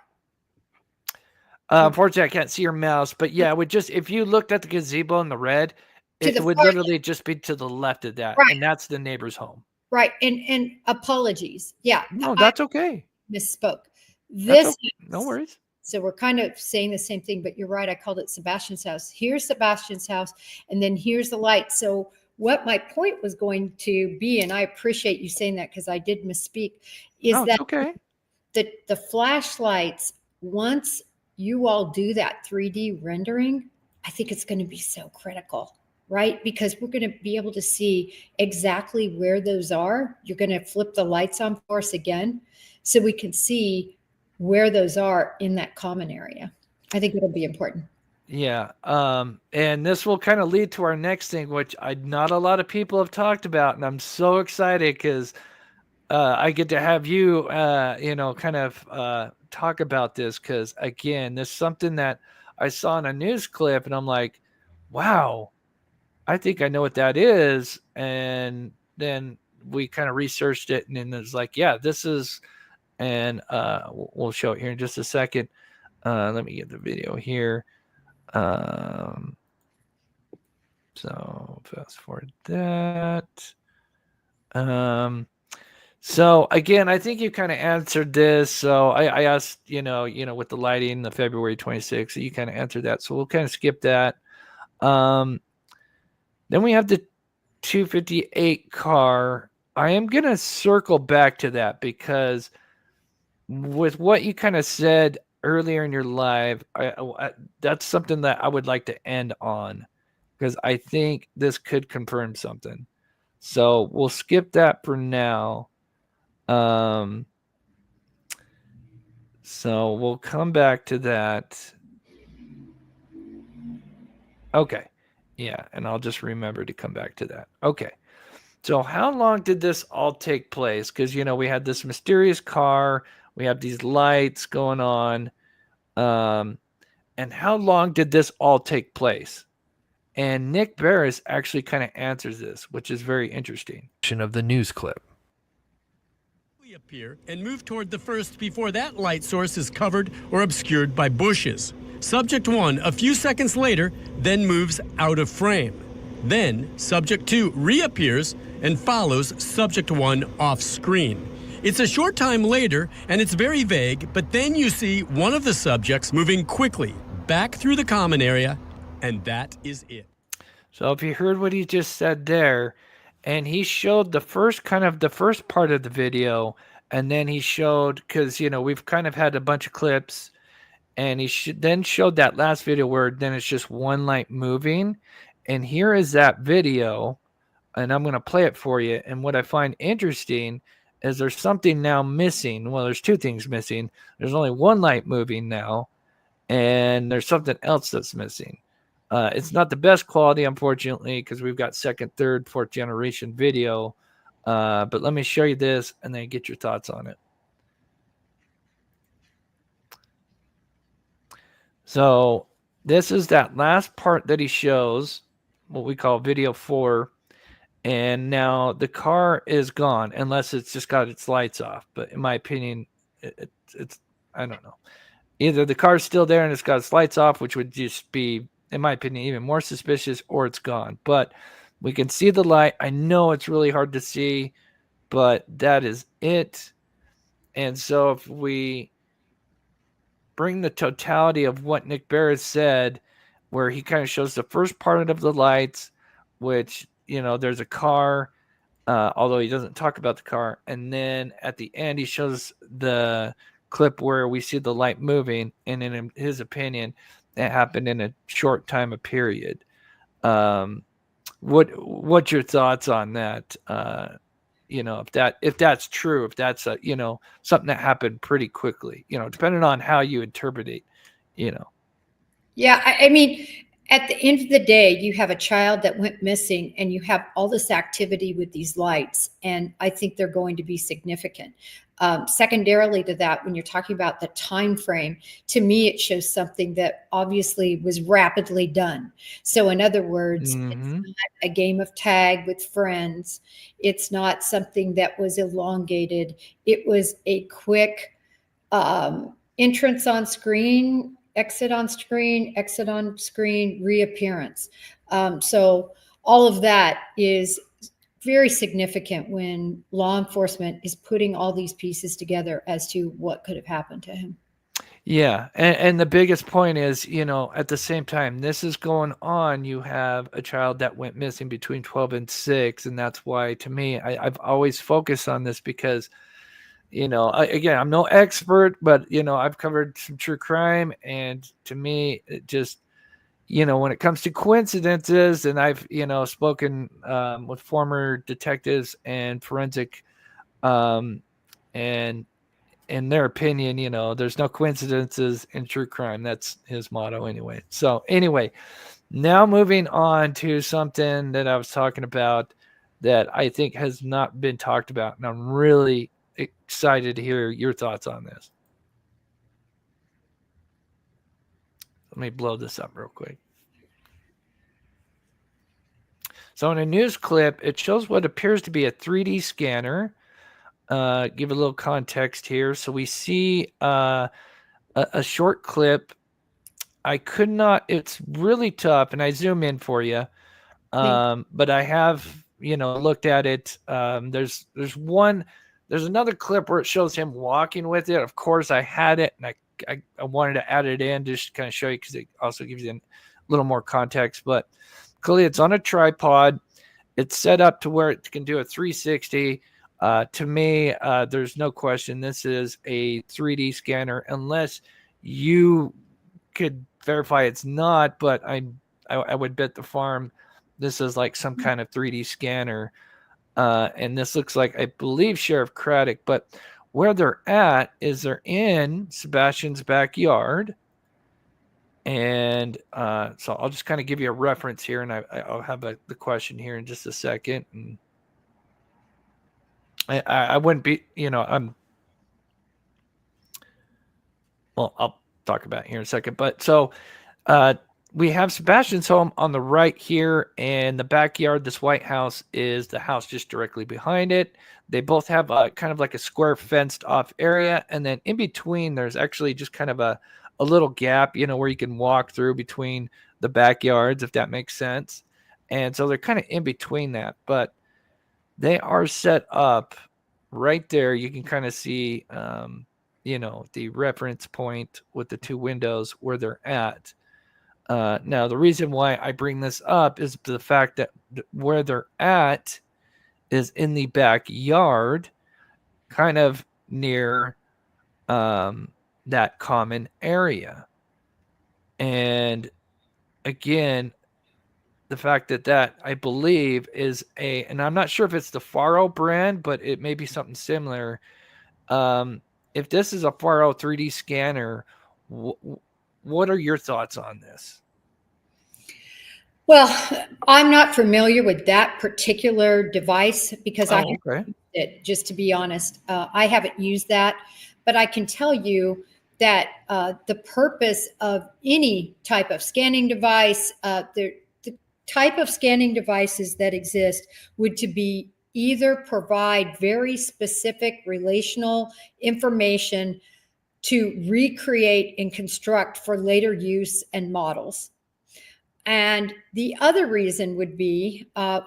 Unfortunately, I can't see your mouse, but yeah, it would just, if you looked at the gazebo in the red, To it the would far literally just be to the left of that, Right. and that's the neighbor's home. Right. And apologies. Yeah. No, I that's okay. misspoke. That's This okay. No worries. So we're kind of saying the same thing, but you're right. I called it Sebastian's house. Here's Sebastian's house, and then here's the light. So what my point was going to be, and I appreciate you saying that because I did misspeak, is No, that it's okay. the flashlights, once you all do that 3D rendering, I think it's going to be so critical, right? Because we're going to be able to see exactly where those are. You're going to flip the lights on for us again so we can see where those are in that common area. I think it'll be important. Yeah. And this will kind of lead to our next thing, which not a lot of people have talked about, and I'm so excited because I get to have you, kind of talk about this, because again, this is something that I saw in a news clip, and I'm like, wow, I think I know what that is. And then we kind of researched it, and then it's like, yeah, this is, and we'll show it here in just a second. Let me get the video here. So fast forward that. So again, I think you kind of answered this. So I asked, with the lighting, the February 26th, you kind of answered that. So we'll kind of skip that. Then we have the 258 car. I am going to circle back to that because with what you kind of said earlier in your live, that's something that I would like to end on, because I think this could confirm something. So we'll skip that for now. So we'll come back to that. Okay. Yeah, and I'll just remember to come back to that. Okay. So how long did this all take place? Because, we had this mysterious car. We have these lights going on. And how long did this all take place? And Nick Barris actually kind of answers this, which is very interesting. Of the news clip. Appear and move toward the first before that light source is covered or obscured by bushes. Subject 1, a few seconds later, then moves out of frame. Then Subject 2 reappears and follows Subject 1 off screen. It's a short time later and it's very vague, but then you see one of the subjects moving quickly back through the common area, and that is it. So if you heard what he just said there, and he showed the first part of the video, and then he showed, because, we've kind of had a bunch of clips, and he then showed that last video where then it's just one light moving. And here is that video, and I'm going to play it for you. And what I find interesting is there's something now missing. Well, there's two things missing. There's only one light moving now, and there's something else that's missing. It's not the best quality, unfortunately, because we've got second, third, fourth generation video. But let me show you this and then get your thoughts on it. So this is that last part that he shows, what we call video 4. And now the car is gone, unless it's just got its lights off. But in my opinion, it's I don't know. Either the car's still there and it's got its lights off, which would just be, in my opinion, even more suspicious, or it's gone. But we can see the light. I know it's really hard to see, but that is it. And so if we bring the totality of what Nick Barris said, where he kind of shows the first part of the lights, which, there's a car, although he doesn't talk about the car. And then at the end, he shows the clip where we see the light moving. And in his opinion, it happened in a short time of period. What's your thoughts on that? If that's true, if that's something that happened pretty quickly, depending on how you interpret it, Yeah, I mean, At the end of the day, you have a child that went missing and you have all this activity with these lights, and I think they're going to be significant. Secondarily to that, when you're talking about the time frame, to me, it shows something that obviously was rapidly done. So in other words, it's not a game of tag with friends. It's not something that was elongated. It was a quick entrance on screen, exit on screen, reappearance. So all of that is very significant when law enforcement is putting all these pieces together as to what could have happened to him. Yeah. And the biggest point is, at the same time, this is going on. You have a child that went missing between 12 and 6. And that's why, to me, I've always focused on this because, again, I'm no expert, but, I've covered some true crime. And to me, it just, when it comes to coincidences, and I've, spoken with former detectives and forensic, and in their opinion, there's no coincidences in true crime. That's his motto anyway. So anyway, now moving on to something that I was talking about that I think has not been talked about. And I'm really excited to hear your thoughts on this. Let me blow this up real quick. So in a news clip, it shows what appears to be a 3D scanner. Give a little context here. So we see a short clip. I could not, it's really tough, and I zoom in for you. But I have, looked at it. There's another clip where it shows him walking with it. Of course, I had it, and I wanted to add it in just to kind of show you because it also gives you a little more context. But clearly, it's on a tripod. It's set up to where it can do a 360. To me, there's no question this is a 3D scanner, unless you could verify it's not. But I would bet the farm this is like some kind of 3D scanner. And this looks like, I believe, Sheriff Craddock. But where they're at is they're in Sebastian's backyard. And so I'll just kind of give you a reference here, and I'll have the question here in just a second. And I wouldn't be, I'll talk about it here in a second. But so we have Sebastian's home on the right here, and the backyard, this white house, is the house just directly behind it. They both have kind of like a square fenced off area. And then in between, there's actually just kind of a little gap, where you can walk through between the backyards, if that makes sense. And so they're kind of in between that, but they are set up right there. You can kind of see, the reference point with the two windows where they're at. Now, the reason why I bring this up is the fact that where they're at is in the backyard, kind of near that common area. And again, the fact that I believe is and I'm not sure if it's the Faro brand, but it may be something similar. If this is a Faro 3D scanner, what are your thoughts on this? Well, I'm not familiar with that particular device because I haven't used it, just to be honest. I haven't used that, but I can tell you that the purpose of any type of scanning device, the type of scanning devices that exist would to be either provide very specific relational information to recreate and construct for later use and models. And the other reason would be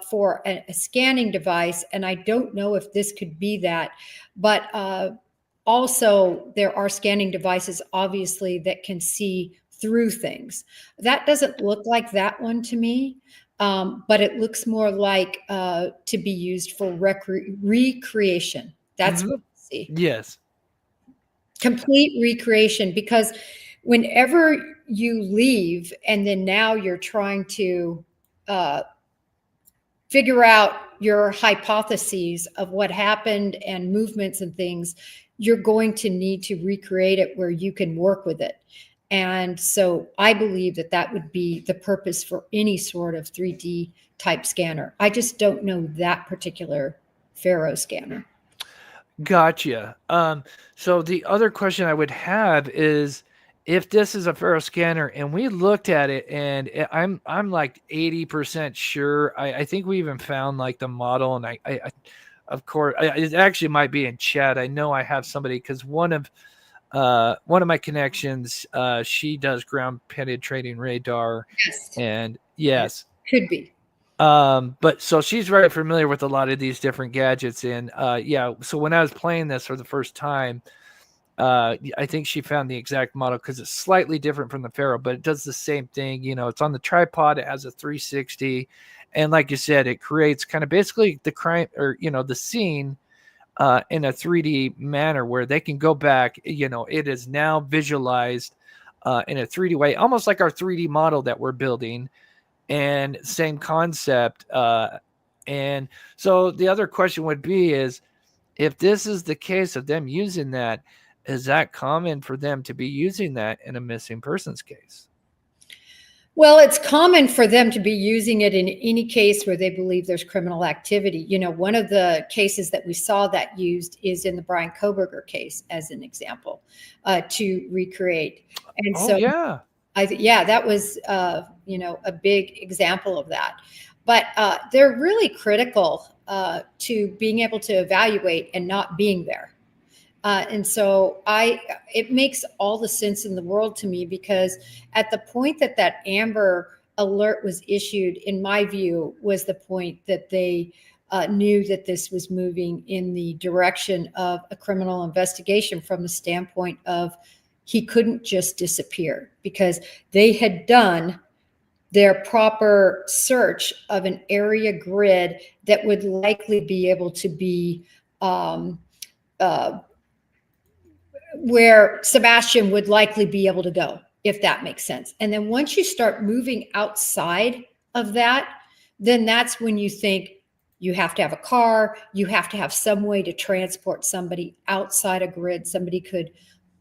for a scanning device, and I don't know if this could be that, but also there are scanning devices, obviously, that can see through things. That doesn't look like that one to me, but it looks more like to be used for recreation. That's what I see. Yes. Complete recreation, because whenever you leave and then now you're trying to figure out your hypotheses of what happened and movements and things, you're going to need to recreate it where you can work with it. And so I believe that that would be the purpose for any sort of 3D type scanner. I just don't know that particular Faro scanner. Gotcha. So the other question I would have is, if this is a Faro scanner and we looked at it, and I'm like 80% sure. I think we even found like the model, and I of course, it actually might be in chat. I know I have somebody, because one of my connections, she does ground penetrating radar, Yes, and yes. could be. But so she's very familiar with a lot of these different gadgets, and yeah. So when I was playing this for the first time, I think she found the exact model, because it's slightly different from the Faro, but it does the same thing. You know, it's on the tripod. It has a 360, and like you said, it creates kind of basically the crime, or the scene in a 3D manner, where they can go back. It is now visualized in a 3D way, almost like our 3D model that we're building. And same concept. And so the other question would be is, if this is the case of them using that, is that common for them to be using that in a missing persons case? Well, it's common for them to be using it in any case where they believe there's criminal activity. One of the cases that we saw that used is in the Brian Koberger case, as an example, to recreate. And yeah. Yeah, that was, a big example of that. But they're really critical to being able to evaluate and not being there. And so it makes all the sense in the world to me, because at the point that Amber Alert was issued, in my view, was the point that they knew that this was moving in the direction of a criminal investigation, from the standpoint of he couldn't just disappear, because they had done their proper search of an area grid that would likely be able to be where Sebastian would likely be able to go, if that makes sense. And then once you start moving outside of that, then that's when you think you have to have a car, you have to have some way to transport somebody outside a grid somebody could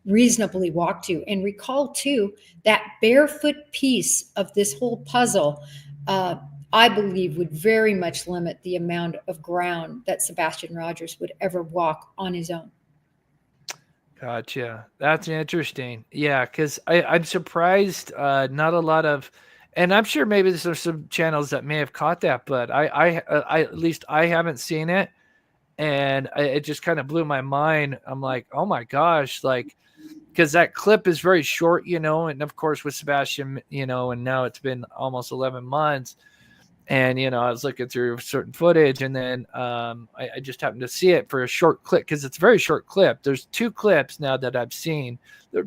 reasonably walk to. And recall too, that barefoot piece of this whole puzzle, I believe, would very much limit the amount of ground that Sebastian Rogers would ever walk on his own. Gotcha. That's interesting. Yeah, because I'm surprised not a lot of, and I'm sure maybe there's some channels that may have caught that, but I at least I haven't seen it, and it just kind of blew my mind. I'm like, oh my gosh, like, because that clip is very short, and of course with Sebastian, and now it's been almost 11 months. And, I was looking through certain footage, and then I just happened to see it for a short clip, because it's a very short clip. There's 2 clips now that I've seen. They're,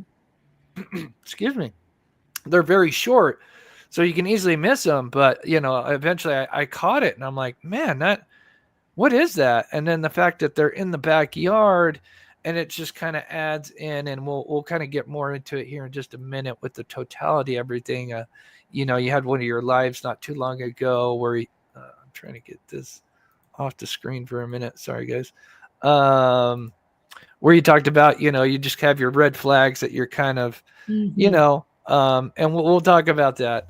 excuse me, they're very short, so you can easily miss them. But, eventually I caught it, and I'm like, man, what is that? And then the fact that they're in the backyard, and it just kind of adds in, and we'll kind of get more into it here in just a minute with the totality, everything. You had one of your lives not too long ago where I'm trying to get this off the screen for a minute. Sorry, guys. Where you talked about, you just have your red flags that you're kind of, and we'll talk about that.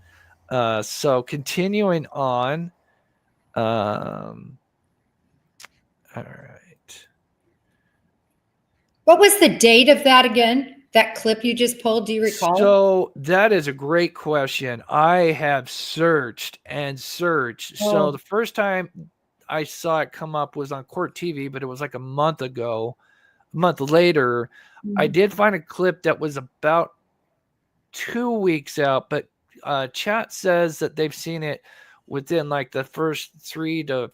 So continuing on. All right. What was the date of that again? That clip you just pulled, do you recall? So that is a great question. I have searched and searched. Oh. So the first time I saw it come up was on Court TV, but it was like a month ago. A month later, I did find a clip that was about 2 weeks out, but chat says that they've seen it within like the first 3 to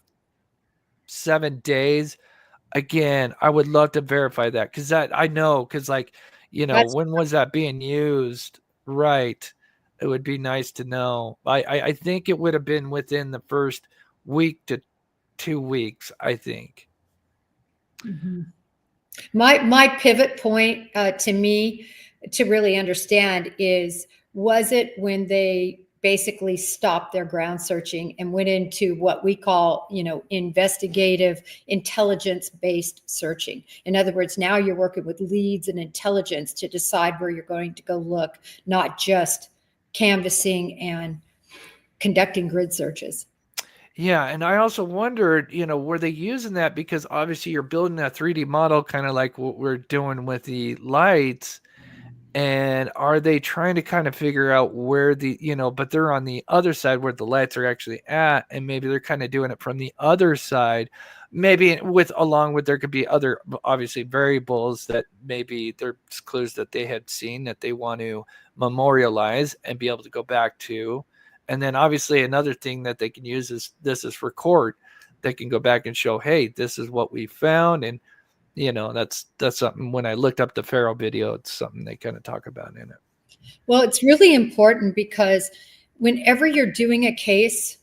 7 days. Again, I would love to verify that, because I know, because like, when was that being used? Right. It would be nice to know. I think it would have been within the first week to 2 weeks, I think. Mm-hmm. My pivot point to me to really understand is, was it when they basically stopped their ground searching and went into what we call, investigative intelligence-based searching. In other words, now you're working with leads and intelligence to decide where you're going to go look, not just canvassing and conducting grid searches. Yeah, and I also wondered, were they using that because obviously you're building a 3D model, kind of like what we're doing with the lights, and are they trying to kind of figure out where but they're on the other side where the lights are actually at, and maybe they're kind of doing it from the other side, maybe along with there could be other obviously variables that maybe there's clues that they had seen that they want to memorialize and be able to go back to. And then obviously another thing that they can use is for court. They can go back and show, hey, this is what we found. And, that's something when I looked up the Pharaoh video, it's something they kind of talk about in it. Well, it's really important because whenever you're doing a case,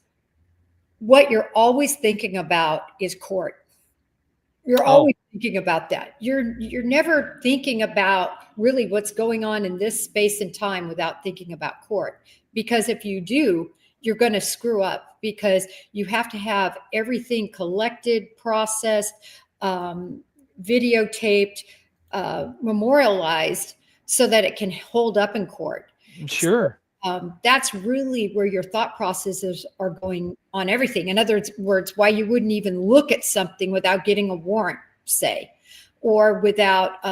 what you're always thinking about is court. You're always thinking about that. You're never thinking about really what's going on in this space and time without thinking about court. Because if you do, you're going to screw up because you have to have everything collected, processed, videotaped, memorialized so that it can hold up in court. Sure. So, that's really where your thought processes are going on everything. In other words, why you wouldn't even look at something without getting a warrant, say, or without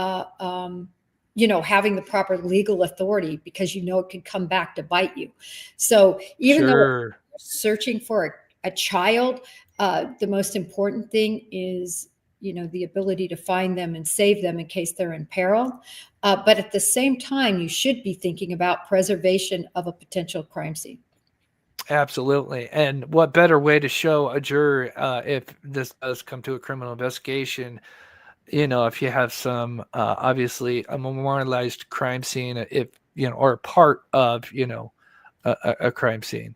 having the proper legal authority, because it can come back to bite you. So even though you're searching for a child, the most important thing is, the ability to find them and save them in case they're in peril. But at the same time, you should be thinking about preservation of a potential crime scene. Absolutely. And what better way to show a juror if this does come to a criminal investigation, if you have some, obviously a memorialized crime scene, or a part of, a crime scene.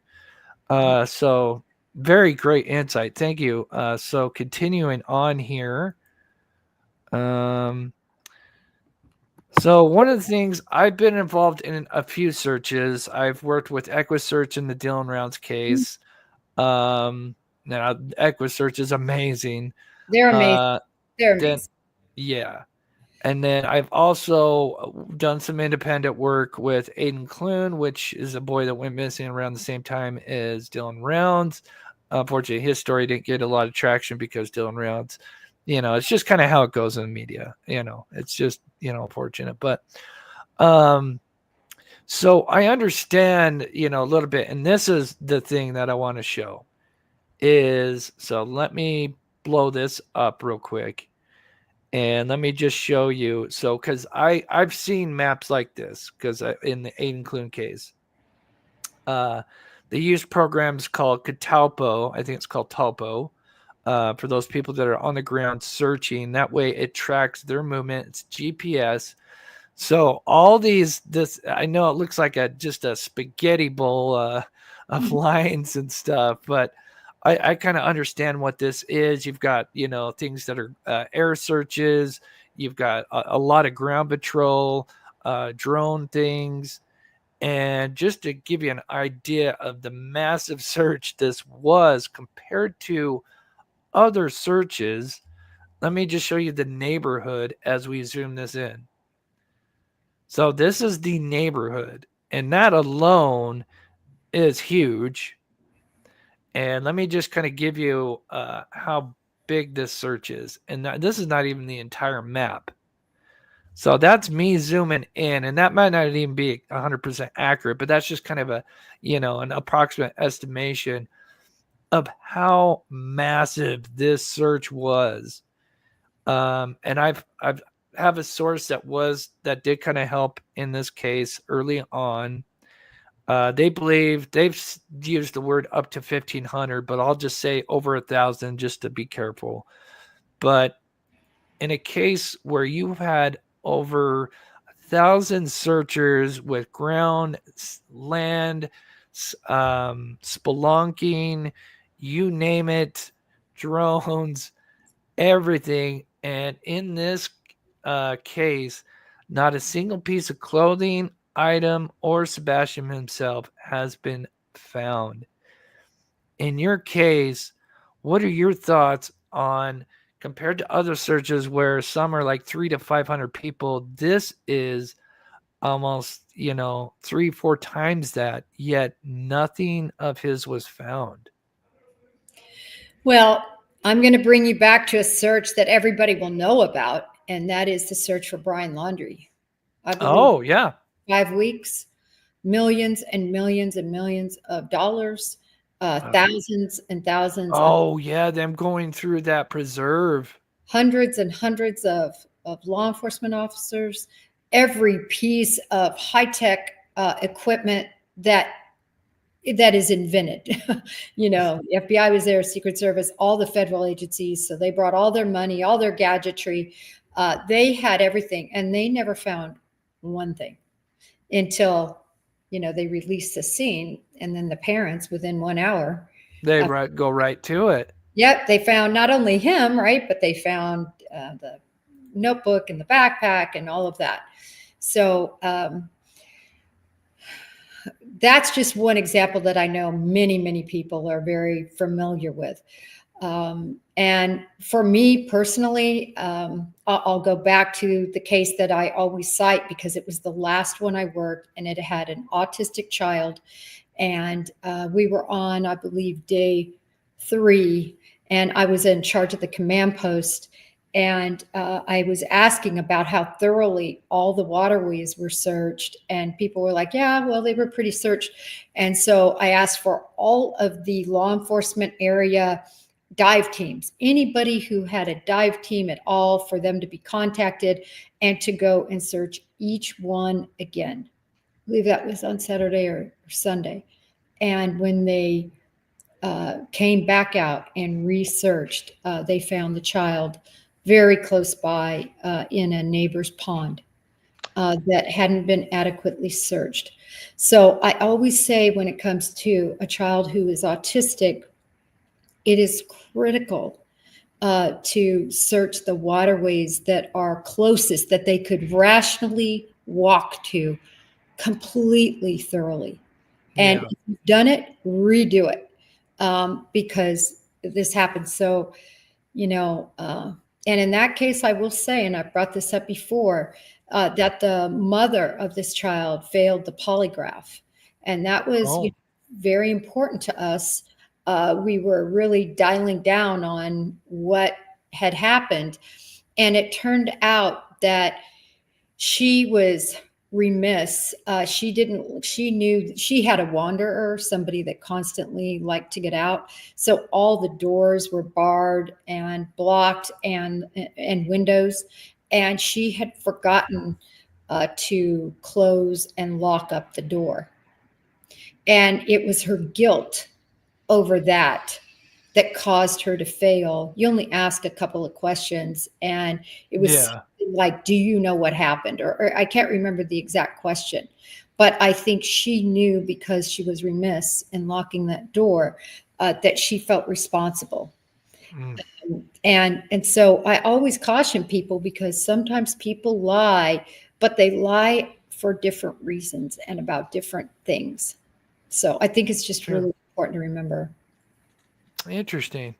So very great insight. Thank you. So continuing on here. So one of the things, I've been involved in a few searches. I've worked with EquiSearch in the Dylan Rounds case. Now EquiSearch is amazing. They're amazing. They're amazing. Yeah. And then I've also done some independent work with Aiden Clune, which is a boy that went missing around the same time as Dylan Rounds. Unfortunately, his story didn't get a lot of traction because Dylan Rounds, it's just kind of how it goes in the media. It's just, unfortunate. But so I understand, a little bit. And this is the thing that I want to show is, so let me blow this up real quick. And let me just show you. So, because I've seen maps like this, because in the Aiden Clune case, they use programs called Catalpo. I think it's called Talpo. For those people that are on the ground searching, that way it tracks their movement. It's GPS. So all this, I know it looks like just a spaghetti bowl of lines and stuff, but I kind of understand what this is. You've got, things that are air searches. You've got a lot of ground patrol, drone things. And just to give you an idea of the massive search this was compared to other searches, let me just show you the neighborhood as we zoom this in. So this is the neighborhood, and that alone is huge. And let me just kind of give you how big this search is. And this is not even the entire map. So that's me zooming in, and that might not even be 100% accurate, but that's just kind of an approximate estimation of how massive this search was. And I have a source that did kind of help in this case early on. They believe they've used the word up to 1,500, but I'll just say over 1,000 just to be careful. But in a case where you've had over 1,000 searchers with ground, land, spelunking, you name it, drones, everything. And in this case, not a single piece of clothing, item, or Sebastian himself has been found. In your case, what are your thoughts on, compared to other searches where some are like 300 to 500 people, this is almost, 3-4 times that, yet nothing of his was found? Well, I'm going to bring you back to a search that everybody will know about, and that is the search for Brian Laundrie. I believe Yeah. 5 weeks, millions and millions and millions of dollars, thousands and thousands, Yeah, them going through that preserve. hundreds and hundreds of law enforcement officers, every piece of high-tech equipment that is invented. The FBI was there, Secret Service, all the federal agencies. So they brought all their money, all their gadgetry. They had everything, and they never found one thing until, they released the scene. And then the parents, within 1 hour, They go right to it. yep, they found not only him, right, but they found the notebook and the backpack and all of that. So that's just one example that I know many, many people are very familiar with. And for me personally, I'll go back to the case that I always cite because it was the last one I worked, and it had an autistic child. And we were on, I believe, day 3, and I was in charge of the command post. And I was asking about how thoroughly all the waterways were searched. And people were like, yeah, well, they were pretty searched. And so I asked for all of the law enforcement area dive teams, anybody who had a dive team at all, for them to be contacted and to go and search each one again. I believe that was on Saturday or Sunday. And when they came back out and researched, they found the child very close by in a neighbor's pond that hadn't been adequately searched. So I always say, when it comes to a child who is autistic, it is critical to search the waterways that are closest, that they could rationally walk to, completely thoroughly. And if you've done it, redo it, because this happens. So, and in that case, I will say, and I brought this up before, that the mother of this child failed the polygraph. And that was very important to us. We were really dialing down on what had happened. And it turned out that she was remiss. She knew she had a wanderer, somebody that constantly liked to get out. So all the doors were barred and blocked, and windows. And she had forgotten to close and lock up the door. And it was her guilt over that caused her to fail. You only ask a couple of questions, and it was like, do you know what happened? Or I can't remember the exact question, but I think she knew, because she was remiss in locking that door, that she felt responsible. And so I always caution people, because sometimes people lie, but they lie for different reasons and about different things. So I think it's just really important to remember. Interesting.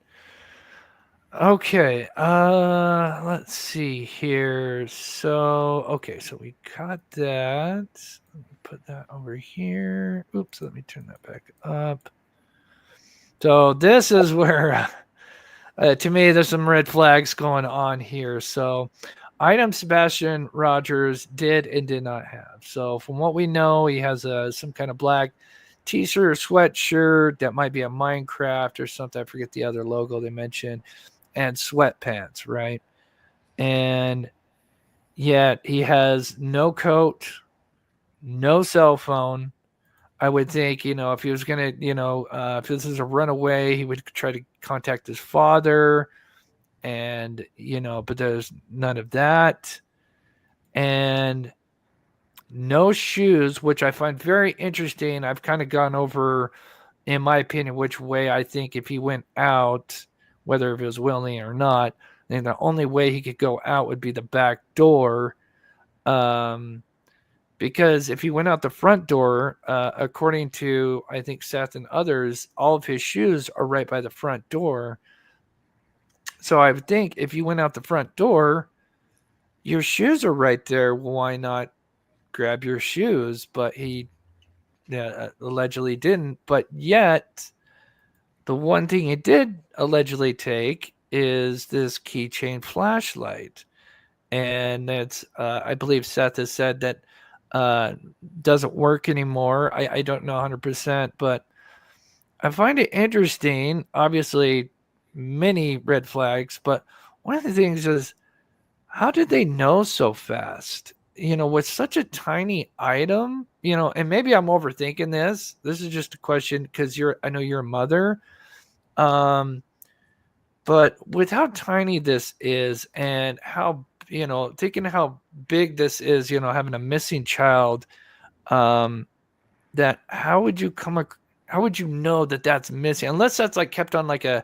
Okay, let's see here. So we got that. Let me put that over here. Oops, let me turn that back up. So this is where, to me, there's some red flags going on here. So items Sebastian Rogers did and did not have. So from what we know, he has some kind of black t-shirt or sweatshirt that might be a Minecraft or something. I forget the other logo they mentioned. And sweatpants, right? And yet he has no coat, no cell phone. I would think, if he was going to, if this is a runaway, he would try to contact his father. And, but there's none of that. And no shoes, which I find very interesting. I've kind of gone over, in my opinion, which way I think if he went out, whether if it was willingly or not, then the only way he could go out would be the back door. because if he went out the front door, according to, I think, Seth and others, all of his shoes are right by the front door. So I would think if you went out the front door, your shoes are right there. Why not grab your shoes? But he allegedly didn't. But yet, the one thing he did allegedly take is this keychain flashlight. And that's, I believe Seth has said that doesn't work anymore. I don't know 100%, but I find it interesting. Obviously, many red flags, but one of the things is, how did they know so fast? With such a tiny item, and maybe I'm overthinking this. This is just a question because I know you're a mother. But with how tiny this is and how, thinking how big this is, having a missing child, that how would you know that that's missing? Unless that's like kept on like a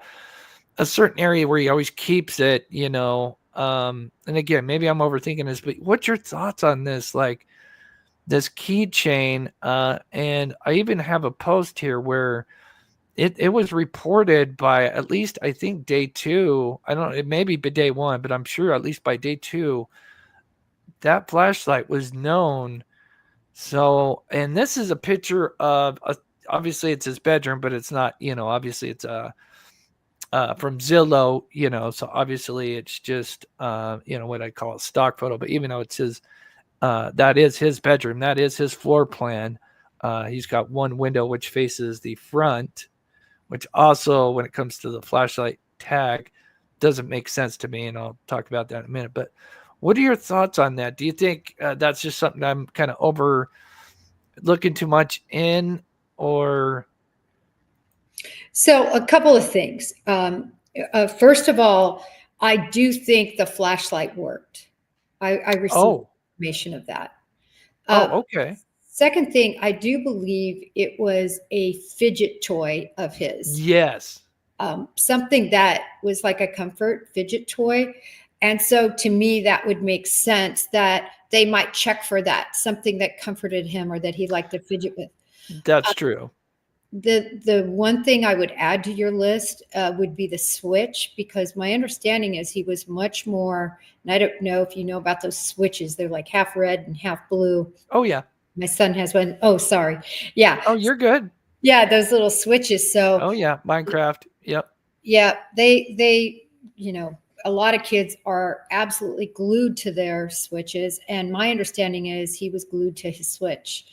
certain area where he always keeps it, and again, maybe I'm overthinking this, but what's your thoughts on this? Like this keychain, and I even have a post here where it was reported by at least, I think, day 2. I don't know, it may be day 1, but I'm sure at least by day 2, that flashlight was known. So, and this is a picture of, obviously it's his bedroom, but it's not, obviously it's from Zillow, so obviously it's just, what I call a stock photo, but even though it's his, that is his bedroom, that is his floor plan. He's got one window which faces the front, which also, when it comes to the flashlight tag, doesn't make sense to me, and I'll talk about that in a minute. But what are your thoughts on that? Do you think that's just something I'm kind of over looking too much in, or? So a couple of things. First of all, I do think the flashlight worked. I received information of that. Okay. Second thing, I do believe it was a fidget toy of his. Yes. Something that was like a comfort fidget toy. And so to me, that would make sense that they might check for that, something that comforted him or that he liked to fidget with. That's true. The one thing I would add to your list would be the switch, because my understanding is he was much more, and I don't know if you know about those switches. They're like half red and half blue. Oh, yeah. My son has one. Oh, sorry. Yeah. Oh, you're good. Yeah, those little switches. So. Oh, yeah. Minecraft. Yep. Yeah, they, a lot of kids are absolutely glued to their switches. And my understanding is he was glued to his switch.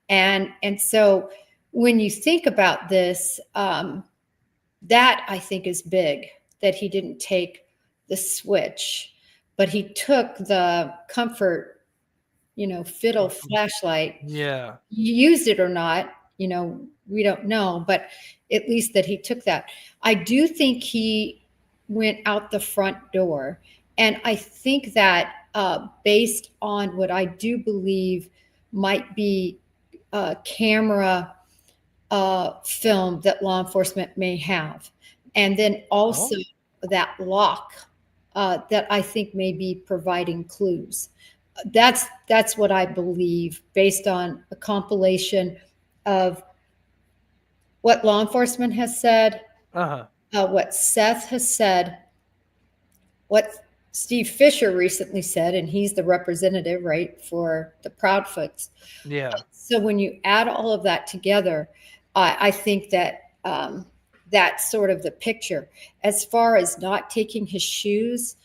And so when you think about this, that I think is big, that he didn't take the switch, but he took the comfort, fiddle flashlight. Yeah. You used it or not, we don't know, but at least that he took that. I do think he went out the front door. And I think that based on what I do believe might be camera film that law enforcement may have. And then also that lock that I think may be providing clues. That's what I believe based on a compilation of what law enforcement has said, what Seth has said, what Steve Fisher recently said, and he's the representative, right, for the Proudfoots. Yeah. So when you add all of that together, I think that that's sort of the picture. As far as not taking his shoes,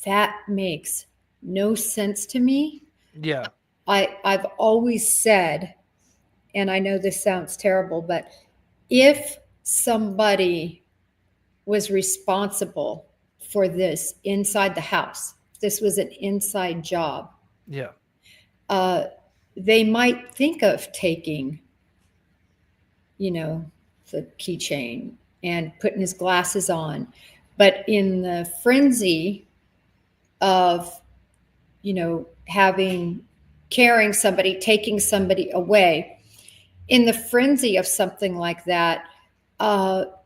that makes no sense to me. Yeah. I've always said, and I know this sounds terrible, but if somebody was responsible for this inside the house, this was an inside job. Yeah. They might think of taking, the keychain and putting his glasses on, but in the frenzy of, carrying somebody, taking somebody away, in the frenzy of something like that,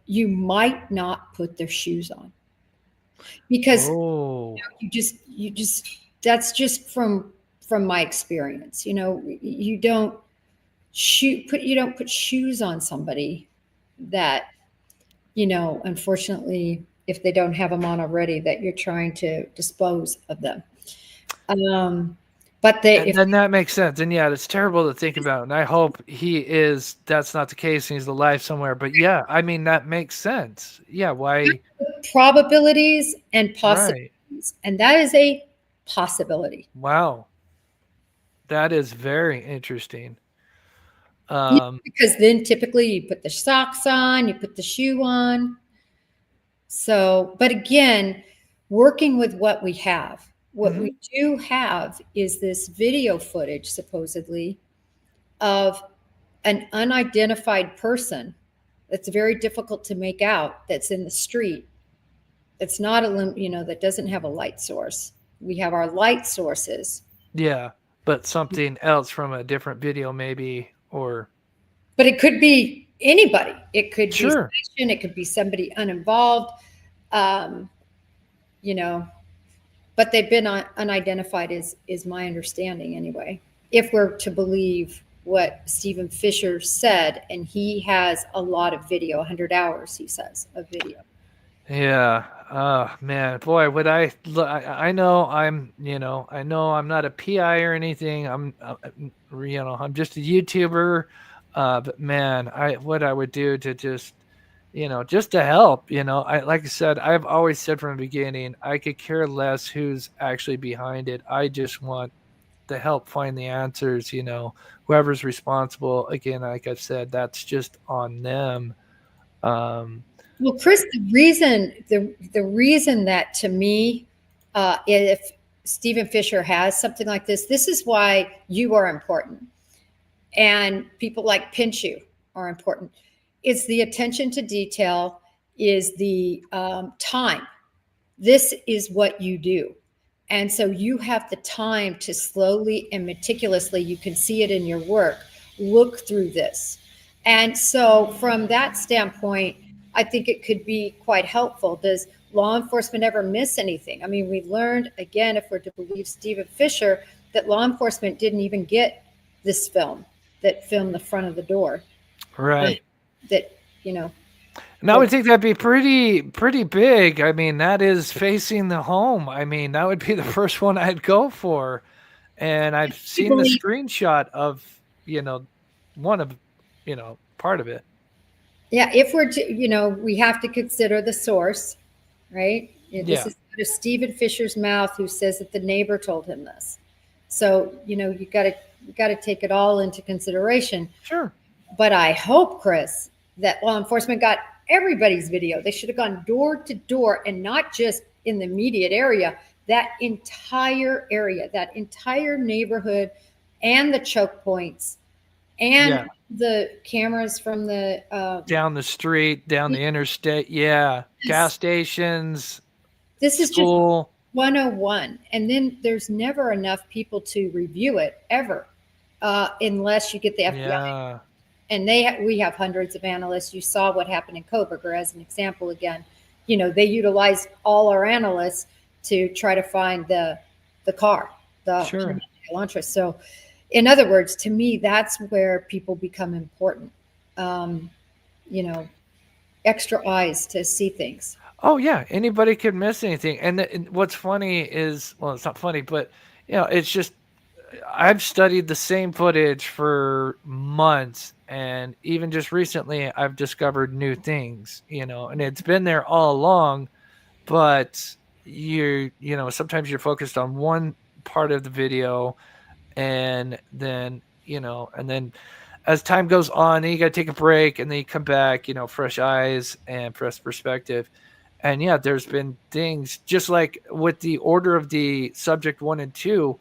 you might not put their shoes on, because you just that's just from from my experience. You don't put shoes on somebody that, unfortunately, if they don't have them on already, that you're trying to dispose of them. But then that makes sense. And yeah, it's terrible to think about. And I hope that's not the case and he's alive somewhere. But yeah, I mean, that makes sense. Yeah. Why? Probabilities and possibilities. Right. And that is a possibility. Wow. That is very interesting. Because then typically you put the socks on, you put the shoe on. So, but again, working with what we have, what we do have is this video footage, supposedly, of an unidentified person that's very difficult to make out, that's in the street. It's not that doesn't have a light source. We have our light sources. Yeah, but something else from a different video maybe, or... But it could be anybody. It could be Sure. it could be somebody uninvolved, but they've been unidentified is my understanding anyway, if we're to believe what Stephen Fisher said. And he has a lot of video, 100 hours, he says, of video. Yeah. Oh man, boy, would I know I'm not a PI or anything. I'm just a YouTuber. But man, what I would do to just to help, like I said, I've always said from the beginning, I could care less who's actually behind it. I just want to help find the answers, whoever's responsible. Again, like I've said, that's just on them. Well, Chris, the reason that, to me, if Stephen Fisher has something like this is why you are important. And people like Pinshu are important. It's the attention to detail, is the time. This is what you do. And so you have the time to slowly and meticulously, you can see it in your work, look through this. And so from that standpoint, I think it could be quite helpful. Does law enforcement ever miss anything? I mean, we learned, again, if we're to believe Stephen Fisher, that law enforcement didn't even get this film that filmed the front of the door. Right. And I would think that'd be pretty big. I mean, that is facing the home. I mean, that would be the first one I'd go for. And I've seen the screenshot of, one of, part of it. Yeah, if we're to, we have to consider the source, right? This is out of Stephen Fisher's mouth, who says that the neighbor told him this. So, you got to take it all into consideration. Sure. But I hope, Chris, that law enforcement got everybody's video. They should have gone door to door, and not just in the immediate area, that entire area, that entire neighborhood, and the choke points, and the cameras from the down the street, down the interstate. Yeah. Gas stations. This is school. Just 101. And then there's never enough people to review it ever, unless you get the FBI. Yeah. And we have hundreds of analysts. You saw what happened in Coburger as an example again. They utilized all our analysts to try to find the car, the Elantra. So, in other words, to me, that's where people become important. Extra eyes to see things. Oh yeah, anybody could miss anything. And what's funny is, well, it's not funny, but it's just, I've studied the same footage for months, and even just recently I've discovered new things, and it's been there all along, but sometimes you're focused on one part of the video, and then as time goes on, then you got to take a break, and then you come back, fresh eyes and fresh perspective. And yeah, there's been things just like with the order of the subject 1 and 2.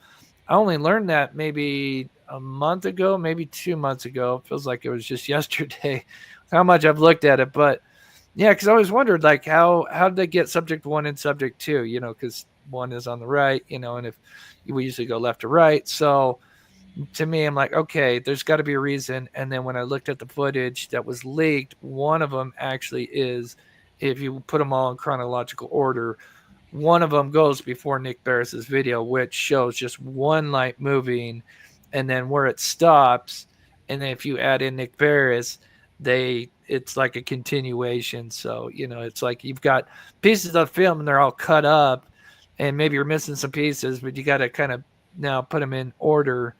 I only learned that maybe a month ago, maybe 2 months ago. It feels like it was just yesterday how much I've looked at it. But yeah, because I always wondered, like, how did they get subject 1 and subject 2, because 1 is on the right, and if we usually go left to right. So to me, I'm like, okay, there's got to be a reason. And then when I looked at the footage that was leaked, one of them actually is, if you put them all in chronological order, one of them goes before Nick Barris's video, which shows just one light moving, and then where it stops, and then if you add in Nick Barris, it's like a continuation. So it's like you've got pieces of film and they're all cut up, and maybe you're missing some pieces, but you got to kind of now put them in order,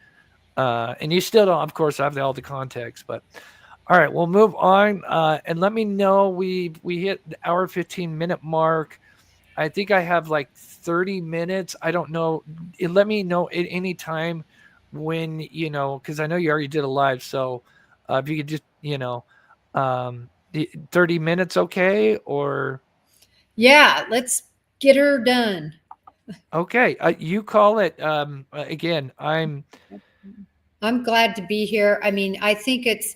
and you still don't, of course, have all the context. But all right, we'll move on, and let me know. We hit the hour 15-minute mark. I think I have like 30 minutes. I don't know. Let me know at any time when, because I know you already did a live. So if you could just, 30 minutes, okay? Or. Yeah, let's get her done. Okay. You call it. Again, I'm glad to be here. I mean, I think it's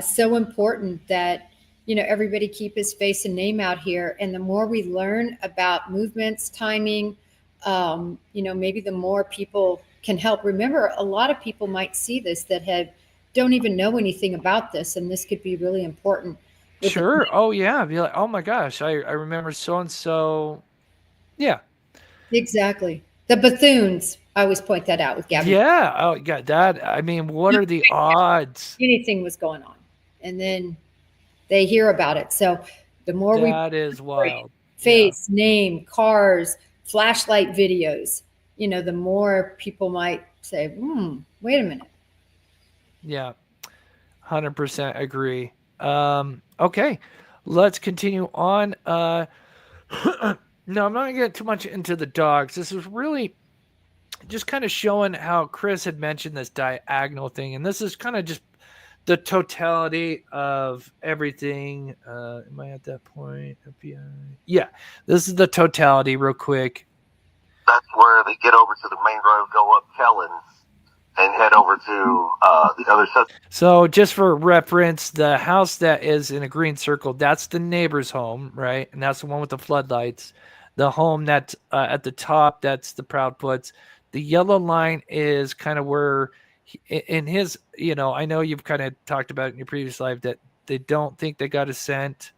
so important that everybody keep his face and name out here. And the more we learn about movements, timing, maybe the more people can help. Remember, a lot of people might see this that don't even know anything about this, and this could be really important. Sure. Oh yeah. Be like, oh my gosh, I remember so and so. Yeah. Exactly. The Bethunes. I always point that out with Gavin. Yeah. Oh, God, that. I mean, what are the odds? Anything was going on, and then they hear about it. So the more that is wild. Face, name, cars, flashlight videos, the more people might say, wait a minute. Yeah. 100% agree. Okay. Let's continue on. No, I'm not going to get too much into the dogs. This is really just kind of showing how Chris had mentioned this diagonal thing. And this is kind of just the totality of everything. Am I at that point? FBI? Yeah, this is the totality real quick. That's where they get over to the main road, go up Kellens, and head over to the other side. So just for reference, the house that is in a green circle, that's the neighbor's home, right? And that's the one with the floodlights. The home that's at the top, that's the Proudfoots. The yellow line is kind of where in his, I know you've kind of talked about it in your previous live that they don't think they got a scent.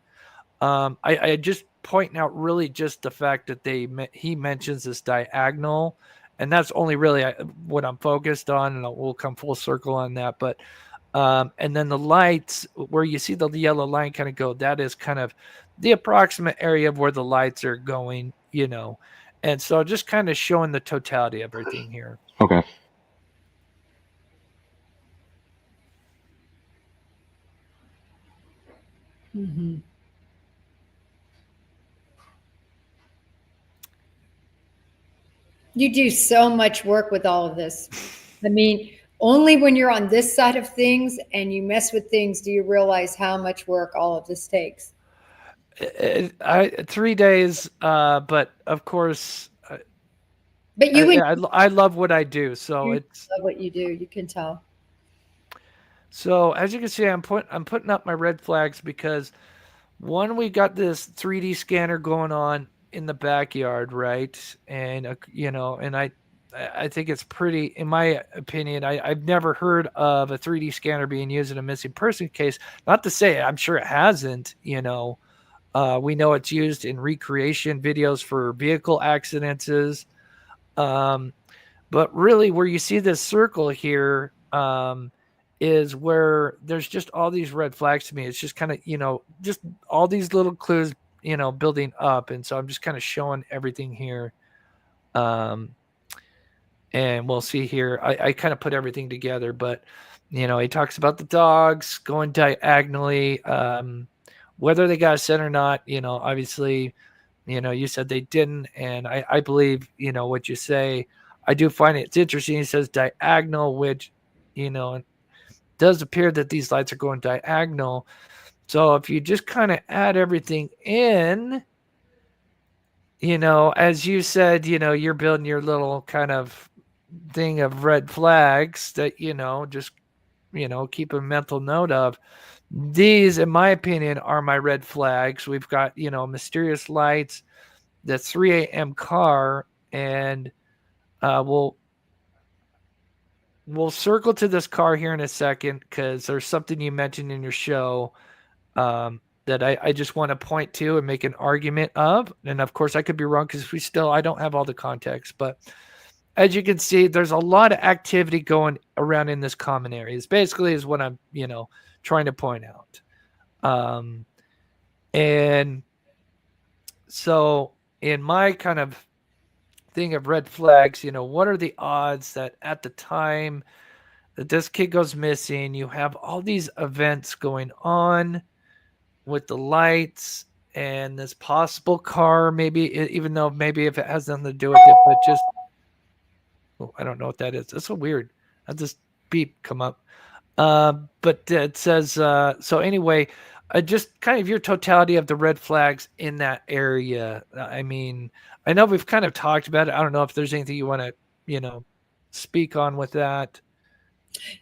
I just pointing out really just the fact that he mentions this diagonal, and that's only really what I'm focused on, and we'll come full circle on that. But and then the lights where you see the yellow line kind of go, that is kind of the approximate area of where the lights are going, and so just kind of showing the totality of everything here. Okay. Mm-hmm. You do so much work with all of this. I mean, only when you're on this side of things and you mess with things do you realize how much work all of this takes. 3 days, but of course, but I love what I do, so it's love what you do. You can tell. So as you can see, I'm putting up my red flags because one, we got this 3D scanner going on in the backyard, right? And and I think it's pretty, in my opinion, I've never heard of a 3D scanner being used in a missing person case. Not to say I'm sure it hasn't, we know it's used in recreation videos for vehicle accidents. But really where you see this circle here is where there's just all these red flags to me. It's just kind of, just all these little clues, building up. And so I'm just kind of showing everything here. And we'll see here. I kind of put everything together, but he talks about the dogs going diagonally, whether they got a scent or not, obviously, you said they didn't. And I believe, what you say. I do find it's interesting. He says diagonal, which, it does appear that these lights are going diagonal. So if you just kind of add everything in, as you said, you're building your little kind of thing of red flags that, just, keep a mental note of. These, in my opinion, are my red flags. We've got, mysterious lights, the 3 a.m. car, and we'll circle to this car here in a second because there's something you mentioned in your show. that I just want to point to and make an argument of. And of course, I could be wrong because I don't have all the context. But as you can see, there's a lot of activity going around in this common areas. Basically, is what I'm trying to point out. And so in my kind of thing of red flags, what are the odds that at the time that this kid goes missing, you have all these events going on with the lights and this possible car, maybe, even though maybe if it has nothing to do with it, but just, I don't know what that is. That's so weird. I'll just beep come up. But it says, so anyway, just kind of your totality of the red flags in that area. I mean, I know we've kind of talked about it. I don't know if there's anything you want to, speak on with that.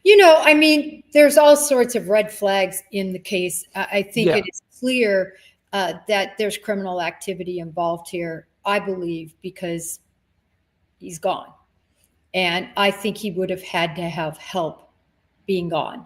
I mean, there's all sorts of red flags in the case. I think it is clear that there's criminal activity involved here, I believe, because he's gone. And I think he would have had to have help being gone.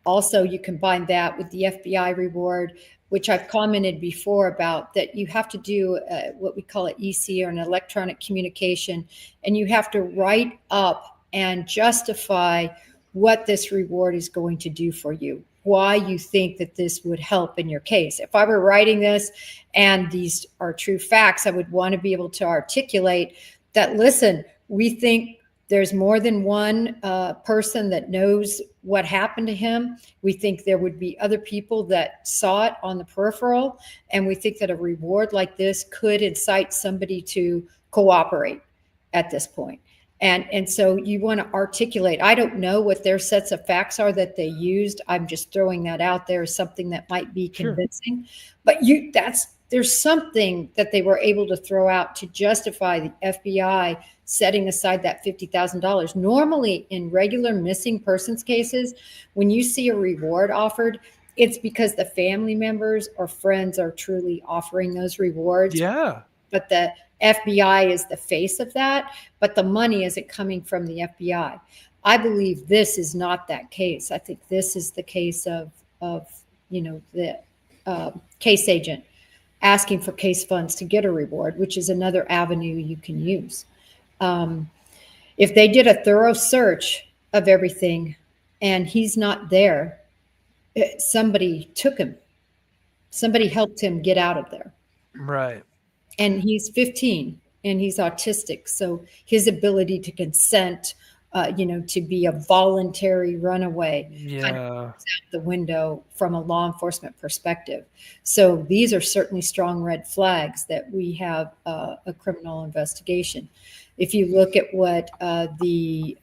Also, you combine that with the FBI reward, which I've commented before about, that you have to do what we call an EC, or an electronic communication, and you have to write up and justify what this reward is going to do for you, why you think that this would help in your case. If I were writing this and these are true facts, I would want to be able to articulate that, listen, we think there's more than one person that knows what happened to him. We think there would be other people that saw it on the peripheral, and we think that a reward like this could incite somebody to cooperate at this point. And so you want to articulate. I don't know what their sets of facts are that they used. I'm just throwing that out there as something that might be convincing. Sure. But there's something that they were able to throw out to justify the FBI setting aside that $50,000. Normally, in regular missing persons cases, when you see a reward offered, it's because the family members or friends are truly offering those rewards. Yeah. But the FBI is the face of that, but the money isn't coming from the FBI. I believe this is not that case. I think this is the case of the case agent asking for case funds to get a reward, which is another avenue you can use. If they did a thorough search of everything and he's not there, somebody took him. Somebody helped him get out of there. Right. And he's 15 and he's autistic. So his ability to consent, to be a voluntary runaway kind of goes out the window from a law enforcement perspective. So these are certainly strong red flags that we have a criminal investigation. If you look at what the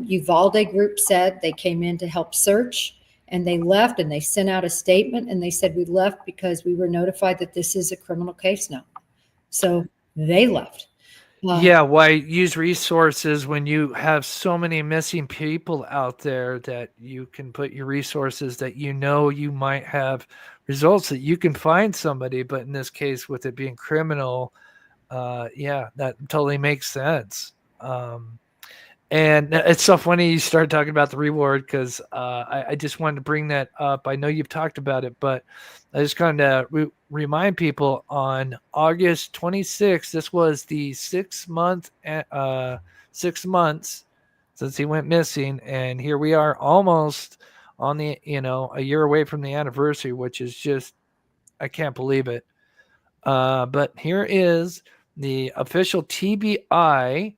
Uvalde group said, they came in to help search and they left, and they sent out a statement and they said, we left because we were notified that this is a criminal case now. So they left. Why use resources when you have so many missing people out there that you can put your resources that you might have results that you can find somebody, but in this case, with it being criminal, that totally makes sense. And it's so funny you started talking about the reward because I just wanted to bring that up. I know you've talked about it, but I just kind of remind people on August 26th, this was the 6 months since he went missing. And here we are almost on the, a year away from the anniversary, which is just, I can't believe it. But here is the official TBI.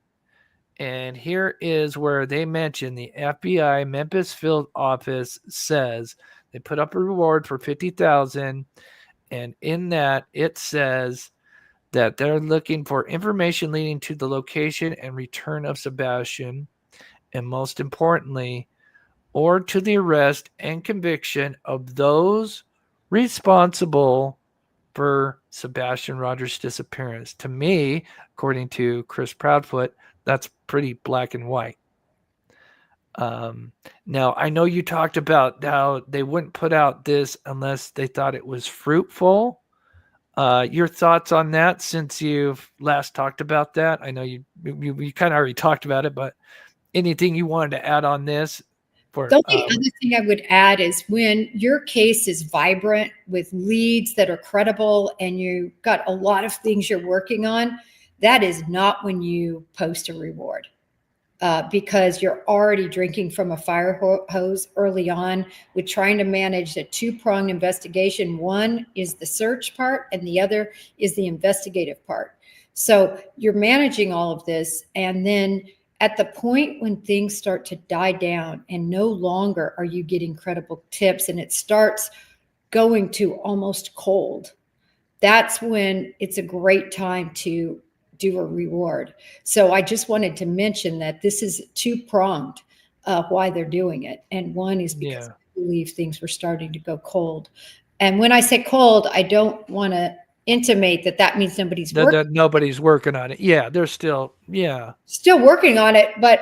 And here is where they mention the FBI Memphis field office says they put up a reward for $50,000, and in that it says that they're looking for information leading to the location and return of Sebastian, and most importantly, or to the arrest and conviction of those responsible for Sebastian Rogers' disappearance. To me, according to Chris Proudfoot, that's pretty black and white. Now, I know you talked about how they wouldn't put out this unless they thought it was fruitful. Your thoughts on that since you've last talked about that? I know you kind of already talked about it, but anything you wanted to add on this for The only other thing I would add is when your case is vibrant with leads that are credible and you've got a lot of things you're working on, that is not when you post a reward. Because you're already drinking from a fire hose early on with trying to manage a two-pronged investigation. One is the search part and the other is the investigative part. So you're managing all of this, and then at the point when things start to die down and no longer are you getting credible tips and it starts going to almost cold, that's when it's a great time to do a reward. So I just wanted to mention that this is two-pronged why they're doing it. And one is because I believe things were starting to go cold. And when I say cold, I don't want to intimate that means nobody's working. Nobody's working on it. Yeah, they're still working on it. But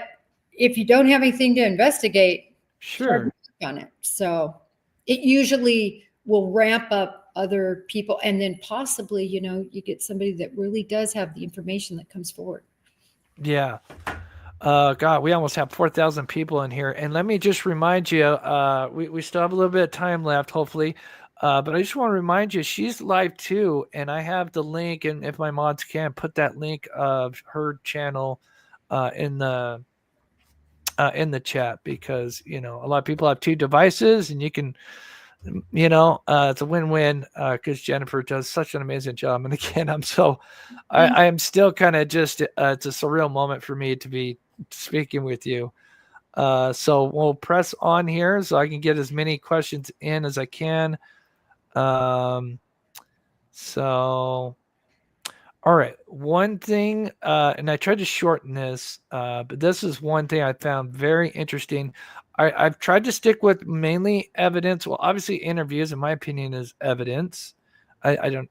if you don't have anything to investigate, sure, work on it. So it usually will ramp up other people, and then possibly, you get somebody that really does have the information that comes forward. Yeah. God, we almost have 4,000 people in here. And let me just remind you, we still have a little bit of time left, hopefully. But I just want to remind you, she's live too. And I have the link, and if my mods can, put that link of her channel in the chat, because, a lot of people have two devices, and you can, it's a win-win because Jennifer does such an amazing job. And again, I am still kind of just, it's a surreal moment for me to be speaking with you. So we'll press on here so I can get as many questions in as I can. So, all right. One thing, and I tried to shorten this, but this is one thing I found very interesting. I've tried to stick with mainly evidence. Well, obviously interviews, in my opinion, is evidence. I don't,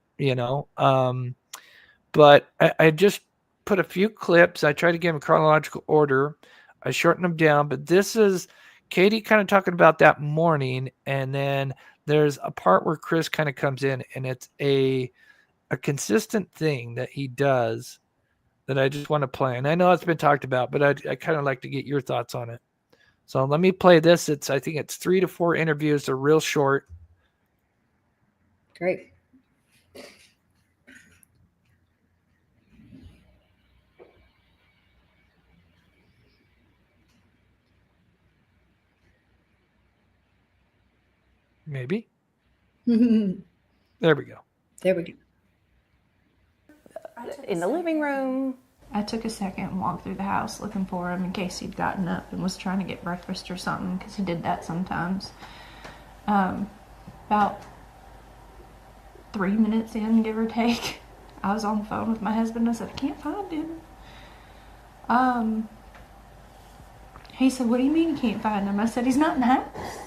but I just put a few clips. I tried to give them chronological order. I shortened them down, but this is Katie kind of talking about that morning. And then there's a part where Chris kind of comes in, and it's a consistent thing that he does that I just want to play. And I know it's been talked about, but I kind of like to get your thoughts on it. So let me play this. I think it's 3 to 4 interviews. They're real short. Great. Maybe. There we go. There we go. In the living room. I took a second and walked through the house looking for him in case he'd gotten up and was trying to get breakfast or something, because he did that sometimes. About 3 minutes in, give or take, I was on the phone with my husband. I said, I can't find him. He said, what do you mean you can't find him? I said, he's not in the house.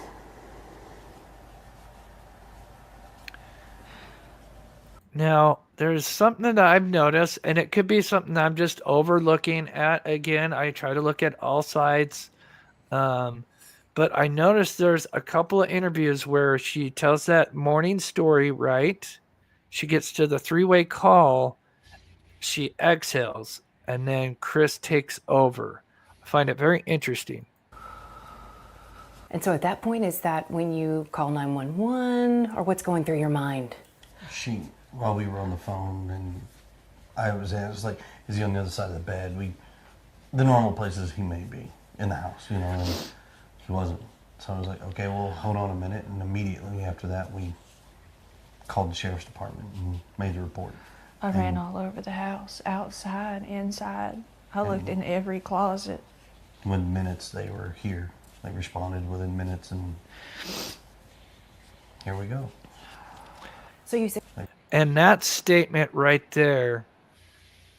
Now, there's something that I've noticed, and it could be something I'm just overlooking at. Again, I try to look at all sides. But I noticed there's a couple of interviews where she tells that morning story, right? She gets to the 3-way call. She exhales, and then Chris takes over. I find it very interesting. And so at that point, is that when you call 911, or what's going through your mind? While we were on the phone, and it was like, is he on the other side of the bed? The normal places he may be in the house, and he wasn't. So I was like, okay, well, hold on a minute. And immediately after that, we called the sheriff's department and made the report. I ran all over the house, outside, inside. I looked in every closet. Within minutes, they were here. They responded within minutes, and here we go. So you said... And that statement right there,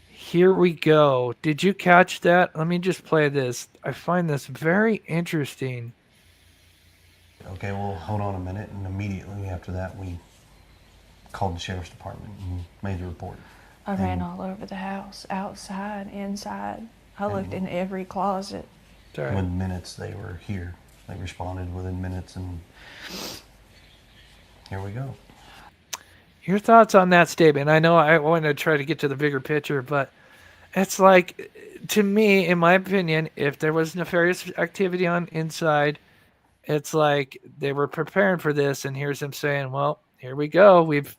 here we go. Did you catch that? Let me just play this. I find this very interesting. Okay, well, hold on a minute. And immediately after that, we called the sheriff's department and made the report. I ran all over the house, outside, inside. I looked in every closet. Within minutes, they were here. They responded within minutes, and here we go. Your thoughts on that statement? I know I want to try to get to the bigger picture, but it's like, to me, in my opinion, if there was nefarious activity on inside, it's like they were preparing for this, and here's him saying, well, here we go. We've,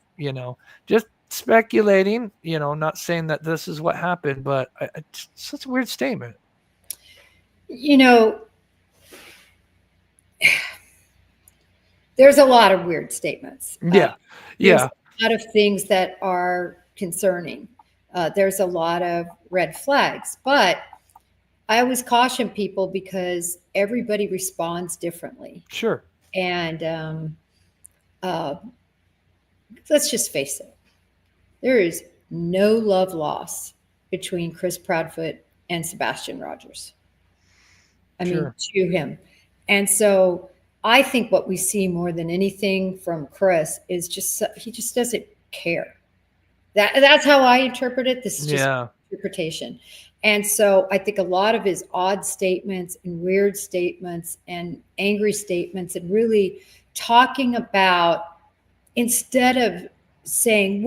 just speculating, not saying that this is what happened, but it's such a weird statement. There's a lot of weird statements. Yeah. There's a lot of things that are concerning. There's a lot of red flags, but I always caution people because everybody responds differently. Sure. And let's just face it. There is no love lost between Chris Proudfoot and Sebastian Rogers. I mean, to him. And so I think what we see more than anything from Chris is he just doesn't care. That's how I interpret it. This is just interpretation. And so I think a lot of his odd statements and weird statements and angry statements and really talking about, instead of saying,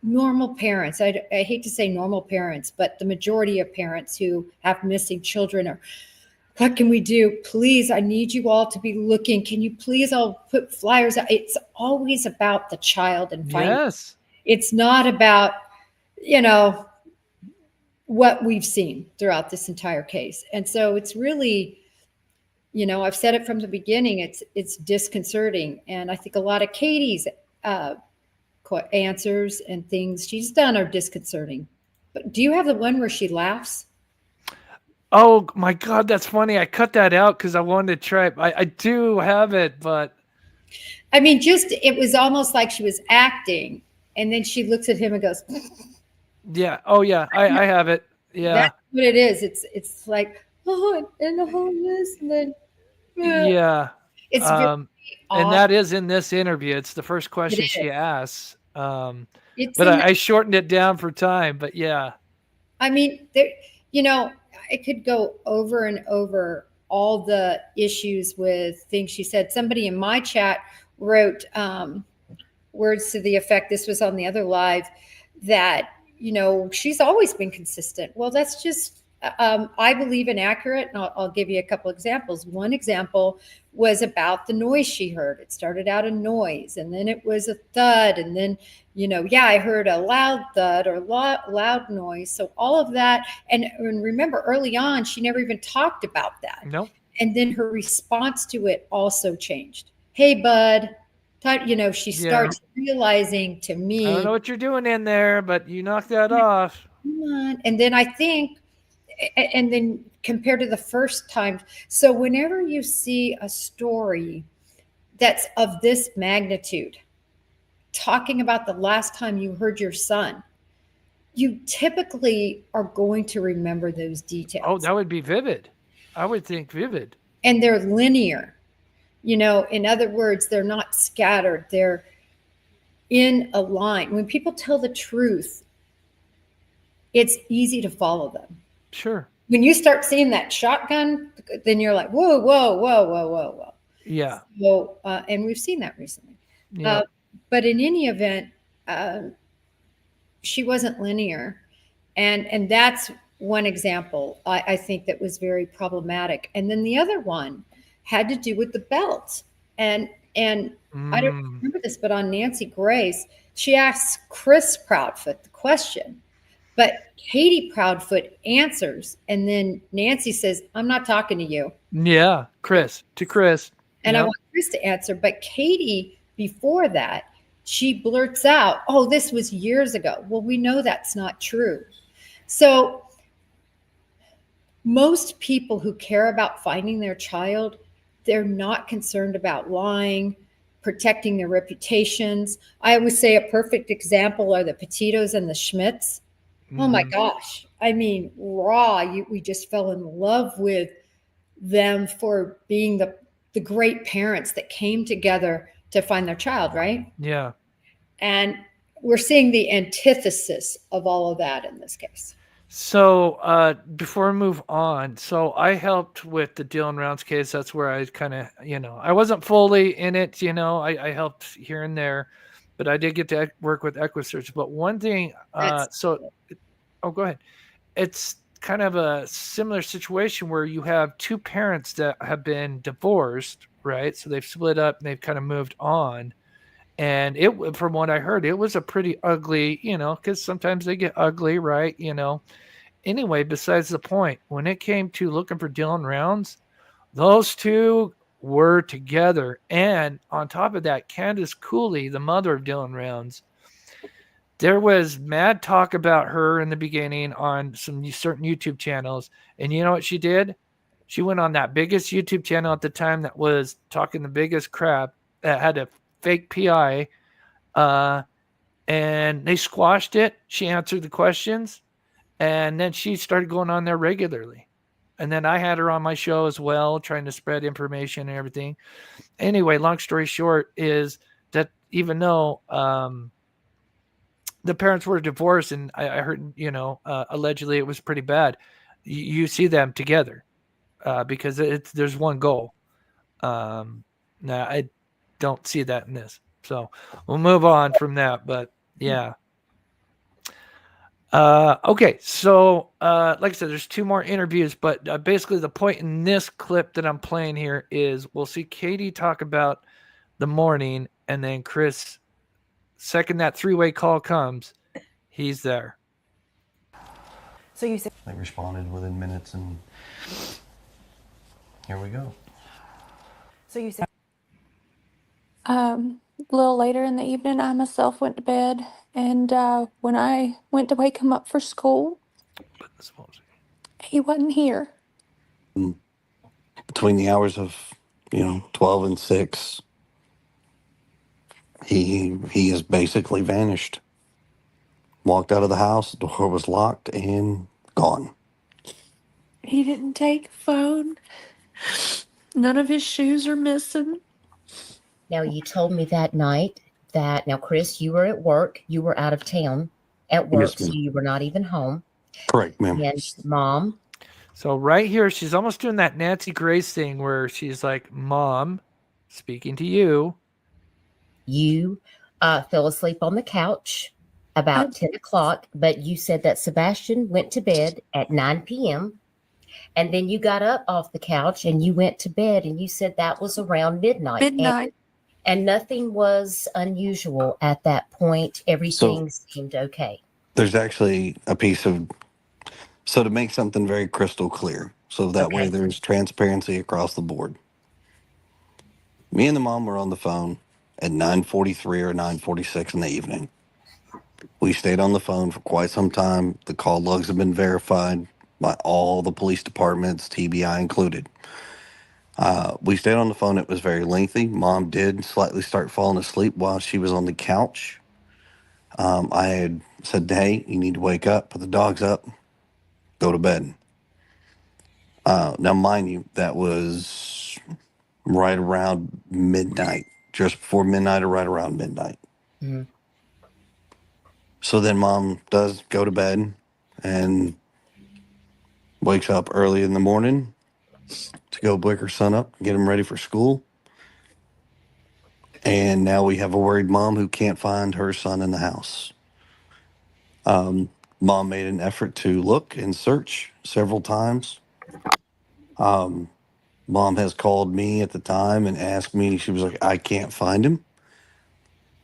normal parents, I hate to say normal parents, but the majority of parents who have missing children are, what can we do? Please, I need you all to be looking. Can you please all put flyers out? It's always about the child and finding. Yes. It's not about, what we've seen throughout this entire case. And so it's really, I've said it from the beginning, it's disconcerting. And I think a lot of Katie's answers and things she's done are disconcerting. But do you have the one where she laughs? Oh my God, that's funny. I cut that out because I wanted to try it. I do have it, but I mean, it was almost like she was acting, and then she looks at him and goes, yeah. Oh yeah, I have it. Yeah, that's what it is. It's like, and the whole this, and then yeah. It's very odd. And that is in this interview. It's the first question she asks. But I shortened it down for time. But yeah, I mean, I could go over and over all the issues with things she said. Somebody in my chat wrote words to the effect, this was on the other live, that, she's always been consistent. Well, that's just, I believe inaccurate. And I'll give you a couple examples. One example was about the noise she heard. It started out a noise, and then it was a thud. And then, I heard a loud thud or loud noise. So all of that. And remember, early on, she never even talked about that. No. And then her response to it also changed. Hey, bud. She starts realizing, to me, I don't know what you're doing in there, but you knocked that off. Come on. And then I think, and then compared to the first time. So whenever you see a story that's of this magnitude, talking about the last time you heard your son, you typically are going to remember those details. Oh, that would be vivid. I would think vivid. And they're linear. In other words, they're not scattered. They're in a line. When people tell the truth, it's easy to follow them. Sure. When you start seeing that shotgun, then you're like, whoa, whoa, whoa, whoa, whoa, whoa. Yeah. So, and we've seen that recently. Yeah. But in any event, she wasn't linear. And that's one example, I think, that was very problematic. And then the other one had to do with the belt. And I don't remember this, but on Nancy Grace, she asked Chris Proudfoot the question, but Katie Proudfoot answers. And then Nancy says, I'm not talking to you. Yeah. Chris. And I want Chris to answer. But Katie, before that, she blurts out, oh, this was years ago. Well, we know that's not true. So most people who care about finding their child, they're not concerned about lying, protecting their reputations. I always say a perfect example are the Petitos and the Schmidts. Oh my gosh. I mean, we just fell in love with them for being the great parents that came together to find their child, right? Yeah. And we're seeing the antithesis of all of that in this case. So before we move on, so I helped with the Dylan Rounds case. That's where I kind of, I wasn't fully in it, I helped here and there, but I did get to work with EquiSearch. But one thing, go ahead. It's kind of a similar situation where you have two parents that have been divorced, right? So they've split up and they've kind of moved on. And it, from what I heard, it was a pretty ugly, because sometimes they get ugly, right? Anyway, besides the point, when it came to looking for Dylan Rounds, those two were together. And on top of that, Candace Cooley, the mother of Dylan Rounds, there was mad talk about her in the beginning on some certain YouTube channels. And you know what she did? She went on that biggest YouTube channel at the time that was talking the biggest crap, that had a fake PI, and they squashed it. She answered the questions, and then she started going on there regularly. And then I had her on my show as well, trying to spread information and everything. Anyway, long story short is that even though the parents were divorced, and I heard, allegedly it was pretty bad, you see them together because there's one goal. Now, I don't see that in this. So we'll move on from that. But yeah. Okay, so like I said, there's two more interviews, but basically the point in this clip that I'm playing here is we'll see Katie talk about the morning, and then Chris, second that three-way call comes, he's there. So you said They responded within minutes, and here we go. So you said A little later in the evening, I myself went to bed, and when I went to wake him up for school, he wasn't here. Between the hours of 12 and 6, he has basically vanished. Walked out of the house, the door was locked, and gone. He didn't take a phone. None of his shoes are missing. Now, you told me that night that, now, Chris, you were at work. You were out of town at work, Yes, so ma'am. you were not even home. Correct, ma'am. And Mom, So right here, she's almost doing that Nancy Grace thing where she's like, Mom, speaking to you. you fell asleep on the couch about 10 o'clock, but you said that Sebastian went to bed at 9 p.m., and then you got up off the couch and you went to bed, and you said that was around midnight. Midnight. And nothing was unusual at that point. Everything seemed okay. There's actually a piece of, so to make something very crystal clear, so that way there's transparency across the board. Me and the mom were on the phone at 9:43 or 9:46 in the evening. We stayed on the phone for quite some time. The call logs have been verified by all the police departments, TBI included. We stayed on the phone. It was very lengthy. Mom did slightly start falling asleep while she was on the couch. I had said, hey, you need to wake up, put the dogs up, go to bed. Now, mind you, that was right around midnight, just before midnight or right around midnight. Mm-hmm. So then Mom does go to bed and wakes up early in the morning to go wake her son up, get him ready for school. And now we have a worried mom who can't find her son in the house. Mom made an effort to look and search several times. Mom has called me at the time and asked me, she was like, I can't find him.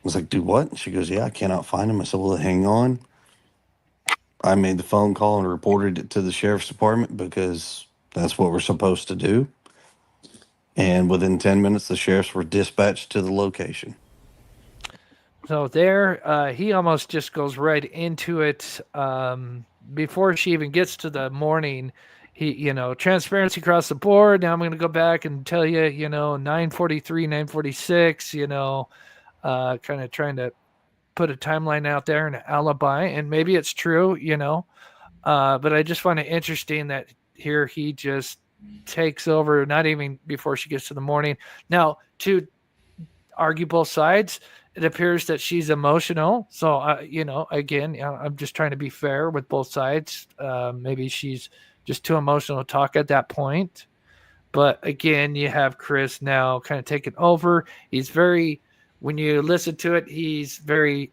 I was like, do what? She goes, yeah, I cannot find him. I said, well, hang on. I made the phone call and reported it to the sheriff's department because that's what we're supposed to do. And within 10 minutes, the sheriffs were dispatched to the location. So there, he almost just goes right into it. Before she even gets to the morning, he, transparency across the board. Now I'm going to go back and tell you, 9:43, 9:46, kind of trying to put a timeline out there and an alibi, and maybe it's true, but I just find it interesting that here he just takes over, not even before she gets to the morning. Now, to argue both sides, it appears that she's emotional. So, again, I'm just trying to be fair with both sides. Maybe she's just too emotional to talk at that point. But again, you have Chris now kind of taking over. He's very, when you listen to it, he's very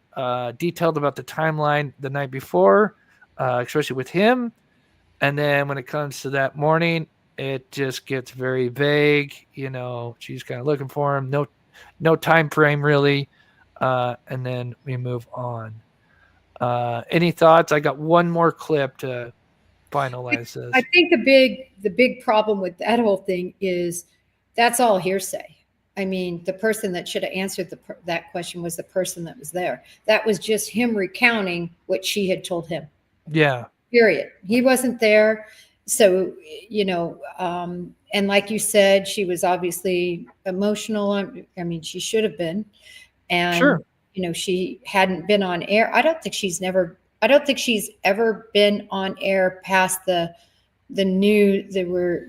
detailed about the timeline the night before, especially with him. And then when it comes to that morning, it just gets very vague. She's kind of looking for him. No time frame really. And then we move on. Any thoughts? I got one more clip to finalize this. I think the big problem with that whole thing is that's all hearsay. I mean, the person that should have answered that question was the person that was there. That was just him recounting what she had told him. Yeah. Period. He wasn't there. So, and like you said, she was obviously emotional. I mean, she should have been. And, sure. She hadn't been on air. I don't think she's ever been on air past the news. There were,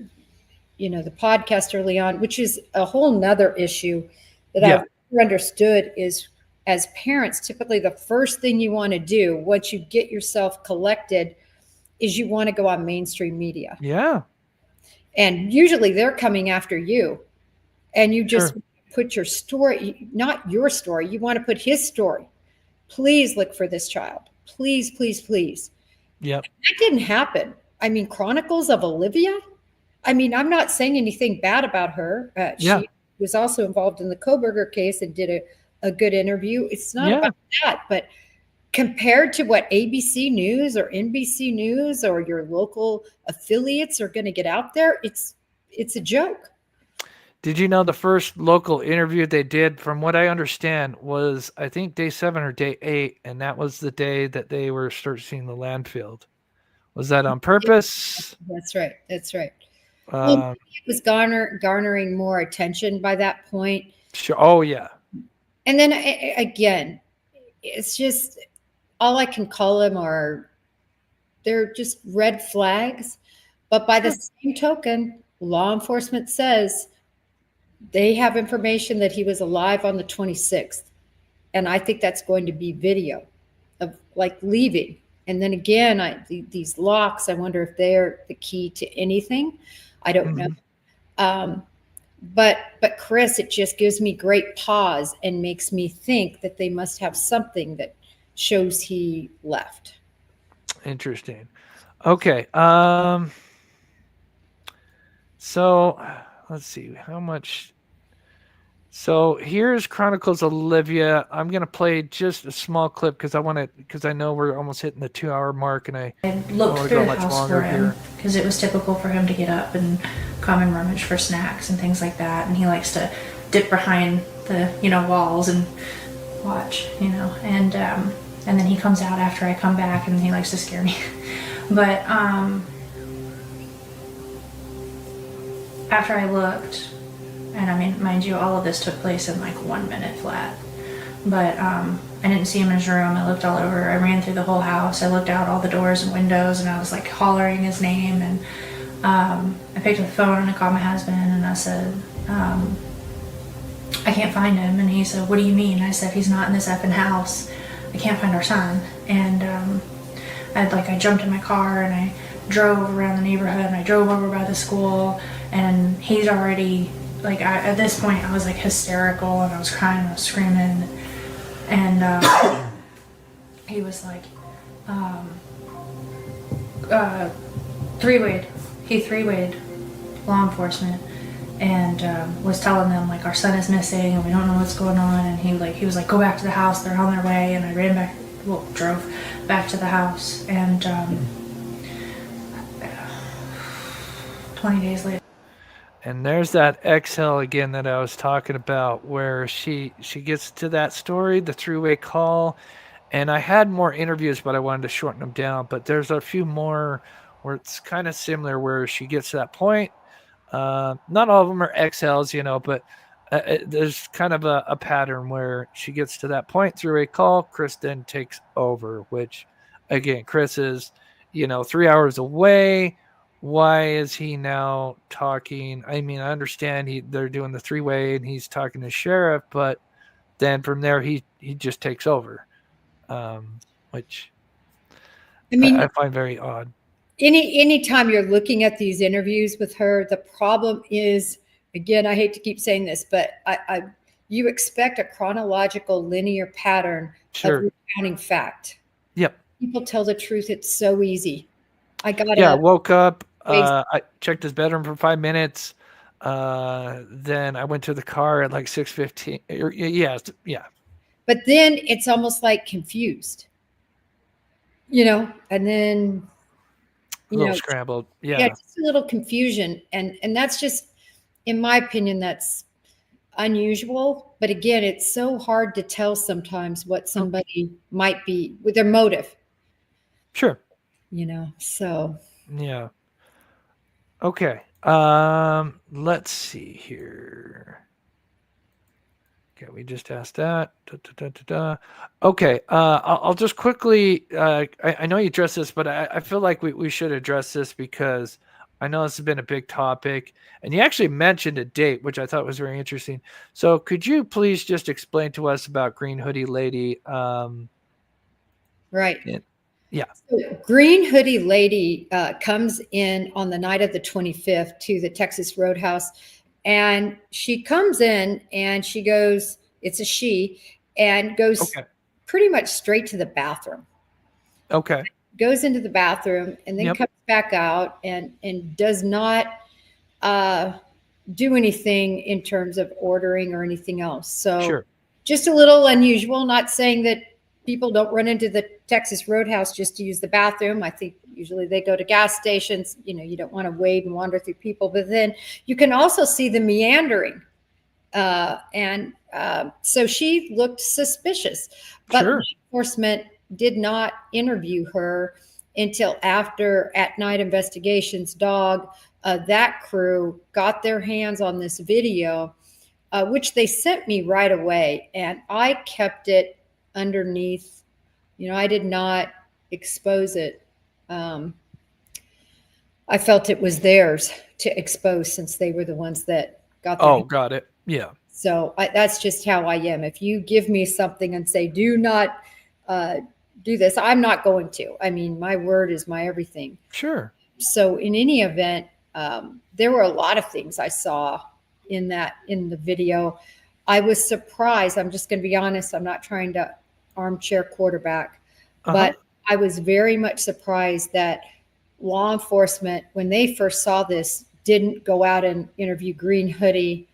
the podcast early on, which is a whole nother issue that I've never understood is, as parents, typically the first thing you want to do once you get yourself collected is you want to go on mainstream media. Yeah. And usually they're coming after you. And you just put your story, not your story. You want to put his story. Please look for this child. Please, please, please. Yep. That didn't happen. I mean, Chronicles of Olivia. I mean, I'm not saying anything bad about her. She was also involved in the Koberger case and did a good interview. It's not about that, but compared to what ABC News or NBC News or your local affiliates are going to get out there, it's a joke. Did you know the first local interview they did, from what I understand, was I think day 7 or day 8, and that was the day that they were searching the landfill. Was that on purpose? That's right. That's right. Well, it was garnering more attention by that point. Sure. Oh yeah. And then again, it's just all I can call them they're just red flags. But by the same token, law enforcement says they have information that he was alive on the 26th. And I think that's going to be video of like leaving. And then again, these locks, I wonder if they're the key to anything. I don't know. But Chris, it just gives me great pause and makes me think that they must have something that shows he left. Interesting. Okay. So let's see how much. So here's Chronicles of Olivia. I'm going to play just a small clip because I know we're almost hitting the 2-hour mark, and I looked through the house for him because it was typical for him to get up and come and rummage for snacks and things like that. And he likes to dip behind the, walls and watch, and then he comes out after I come back and he likes to scare me. But, after I looked, and I mean, mind you, all of this took place in like 1 minute flat. But I didn't see him in his room. I looked all over. I ran through the whole house. I looked out all the doors and windows, and I was like hollering his name. And I picked up the phone and I called my husband, and I said, I can't find him. And he said, what do you mean? I said, he's not in this effing house. I can't find our son. And I jumped in my car and I drove around the neighborhood, and I drove over by the school, and he's already at this point I was like hysterical, and I was crying and I was screaming, and he was like three-wayed law enforcement and was telling them like our son is missing and we don't know what's going on, and he was like, go back to the house, they're on their way. And I drove back to the house, and 20 days later. And there's that exhale again that I was talking about, where she gets to that story, the three-way call. And I had more interviews, but I wanted to shorten them down. But there's a few more where it's kind of similar, where she gets to that point. Not all of them are exhales, but there's kind of a pattern where she gets to that point, three-way call. Chris then takes over, which, again, Chris is, 3 hours away. Why is he now talking? I mean, I understand they're doing the three-way and he's talking to sheriff, but then from there he just takes over, which I find very odd. Anytime you're looking at these interviews with her, the problem is, again, I hate to keep saying this, but you expect a chronological linear pattern of recounting fact. Yep. People tell the truth. It's so easy. I got Yeah, I up. woke up. I checked his bedroom for 5 minutes. Then I went to the car at like 6:15. Yeah. But then it's almost like confused, and then, A little scrambled. yeah, Yeah. just a little confusion. And that's just, in my opinion, that's unusual. But again, it's so hard to tell sometimes what somebody might be with their motive, Sure. so. Yeah. Okay. Let's see here. Okay, we just asked that. Okay. I'll just quickly. I know you addressed this, but I feel like we should address this because I know this has been a big topic, and you actually mentioned a date, which I thought was very interesting. So, could you please just explain to us about Green Hoodie Lady? Right. Yeah. So Green Hoodie Lady comes in on the night of the 25th to the Texas Roadhouse. And she comes in and she goes, it's a she, and goes pretty much straight to the bathroom. Okay. Goes into the bathroom and then comes back out and does not do anything in terms of ordering or anything else. So just a little unusual. Not saying that people don't run into the Texas Roadhouse just to use the bathroom. I think usually they go to gas stations. You don't want to wade and wander through people, but then you can also see the meandering. So she looked suspicious, but law enforcement did not interview her until after At Night Investigations dog, that crew got their hands on this video, which they sent me right away. And I kept it underneath, I did not expose it. I felt it was theirs to expose since they were the ones that got their hands. Got it. Yeah. So that's just how I am. If you give me something and say, do not do this, I'm not going to. I mean, my word is my everything. Sure. So in any event, there were a lot of things I saw in the video. I was surprised. I'm just going to be honest. I'm not trying to armchair quarterback, but I was very much surprised that law enforcement, when they first saw this, didn't go out and interview Green Hoodie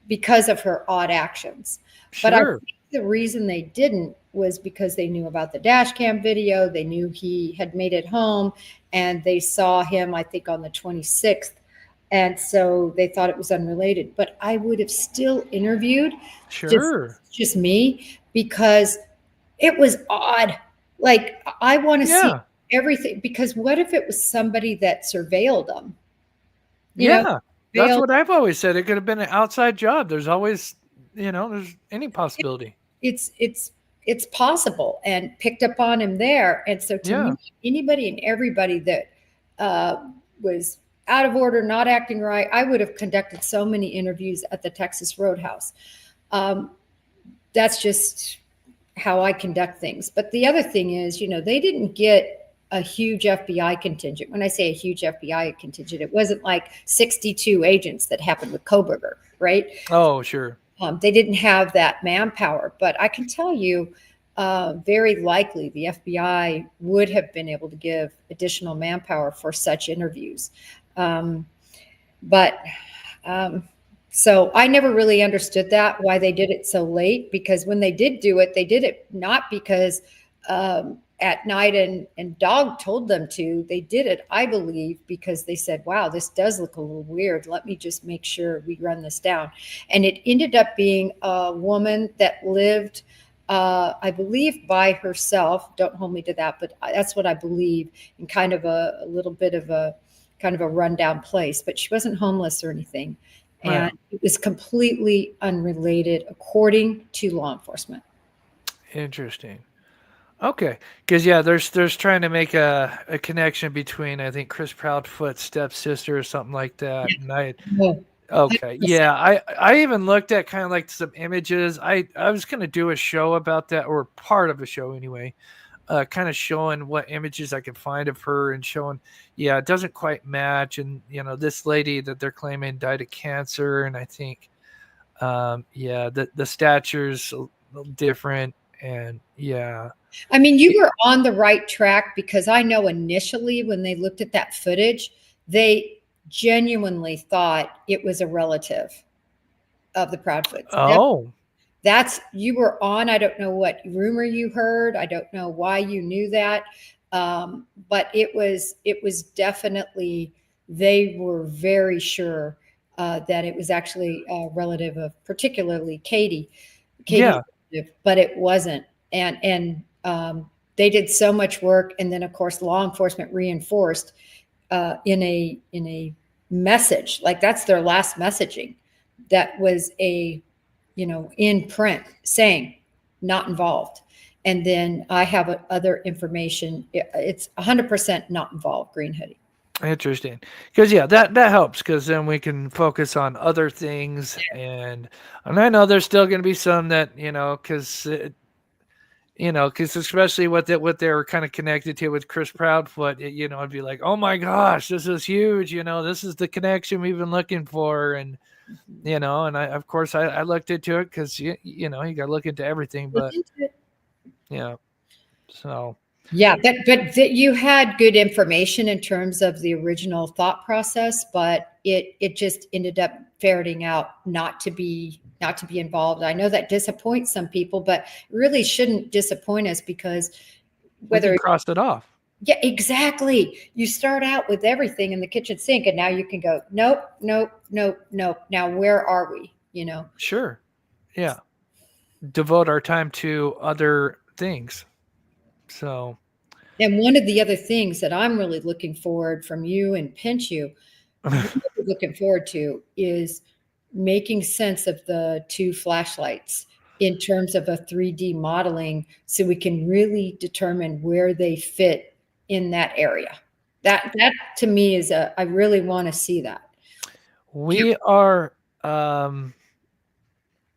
because of her odd actions. But I think the reason they didn't was because they knew about the dash cam video. They knew he had made it home, and they saw him, I think, on the 26th. And so they thought it was unrelated. But I would have still interviewed just me, because it was odd. Like, I want to see everything, because what if it was somebody that surveilled them? That's what I've always said. It could have been an outside job. There's always, there's any possibility. It's possible, and picked up on him there. And so to me, anybody and everybody that was out of order, not acting right, I would have conducted so many interviews at the Texas Roadhouse. That's just how I conduct things. But the other thing is, they didn't get a huge FBI contingent. When I say a huge FBI contingent, it wasn't like 62 agents that happened with Koberger, right? Oh, sure. They didn't have that manpower. But I can tell you, very likely the FBI would have been able to give additional manpower for such interviews. So I never really understood why they did it so late, because when they did it not because At Night and Dog told them to. They did it, I believe, because they said, wow, this does look a little weird. Let me just make sure we run this down. And it ended up being a woman that lived, I believe, by herself. Don't hold me to that, but that's what I believe, in kind of a little bit of a kind of a rundown place. But she wasn't homeless or anything. And it was completely unrelated, according to law enforcement. Interesting. Okay, because there's trying to make a connection between, I think, Chris Proudfoot's stepsister or something like that. And I even looked at kind of like some images. I was going to do a show about that, or part of a show anyway, kind of showing what images I could find of her, and showing, it doesn't quite match. And this lady that they're claiming died of cancer, and I think, the stature's a little different, and I mean, you were on the right track, because I know initially when they looked at that footage, they genuinely thought it was a relative of the Proudfoots. Oh, You were on. I don't know what rumor you heard. I don't know why you knew that. But it was definitely, they were very sure that it was actually a relative of particularly Katie's yeah. relative, but it wasn't. And they did so much work, and then of course law enforcement reinforced in a message, like that's their last messaging, that was in print saying not involved. And then I have other information. It's 100% not involved, Green Hoodie. Interesting. Because that helps, because then we can focus on other things. And I know there's still going to be some that, because especially what they're kind of connected to with Chris Proudfoot, it'd be like, oh my gosh, this is huge. This is the connection we've been looking for. And, and of course I looked into it, because, you got to look into everything, but so. Yeah, but you had good information in terms of the original thought process, but it just ended up ferreting out not to be involved. I know that disappoints some people, but really shouldn't disappoint us, because whether we crossed it off. Yeah, exactly. You start out with everything in the kitchen sink, and now you can go, nope, nope, nope, nope. Now where are we? Sure. Yeah. Devote our time to other things. So, and one of the other things that I'm really looking forward from you and Pinchu, looking forward to, is making sense of the two flashlights in terms of a 3D modeling, so we can really determine where they fit in that area. That to me is I really want to see that. We are,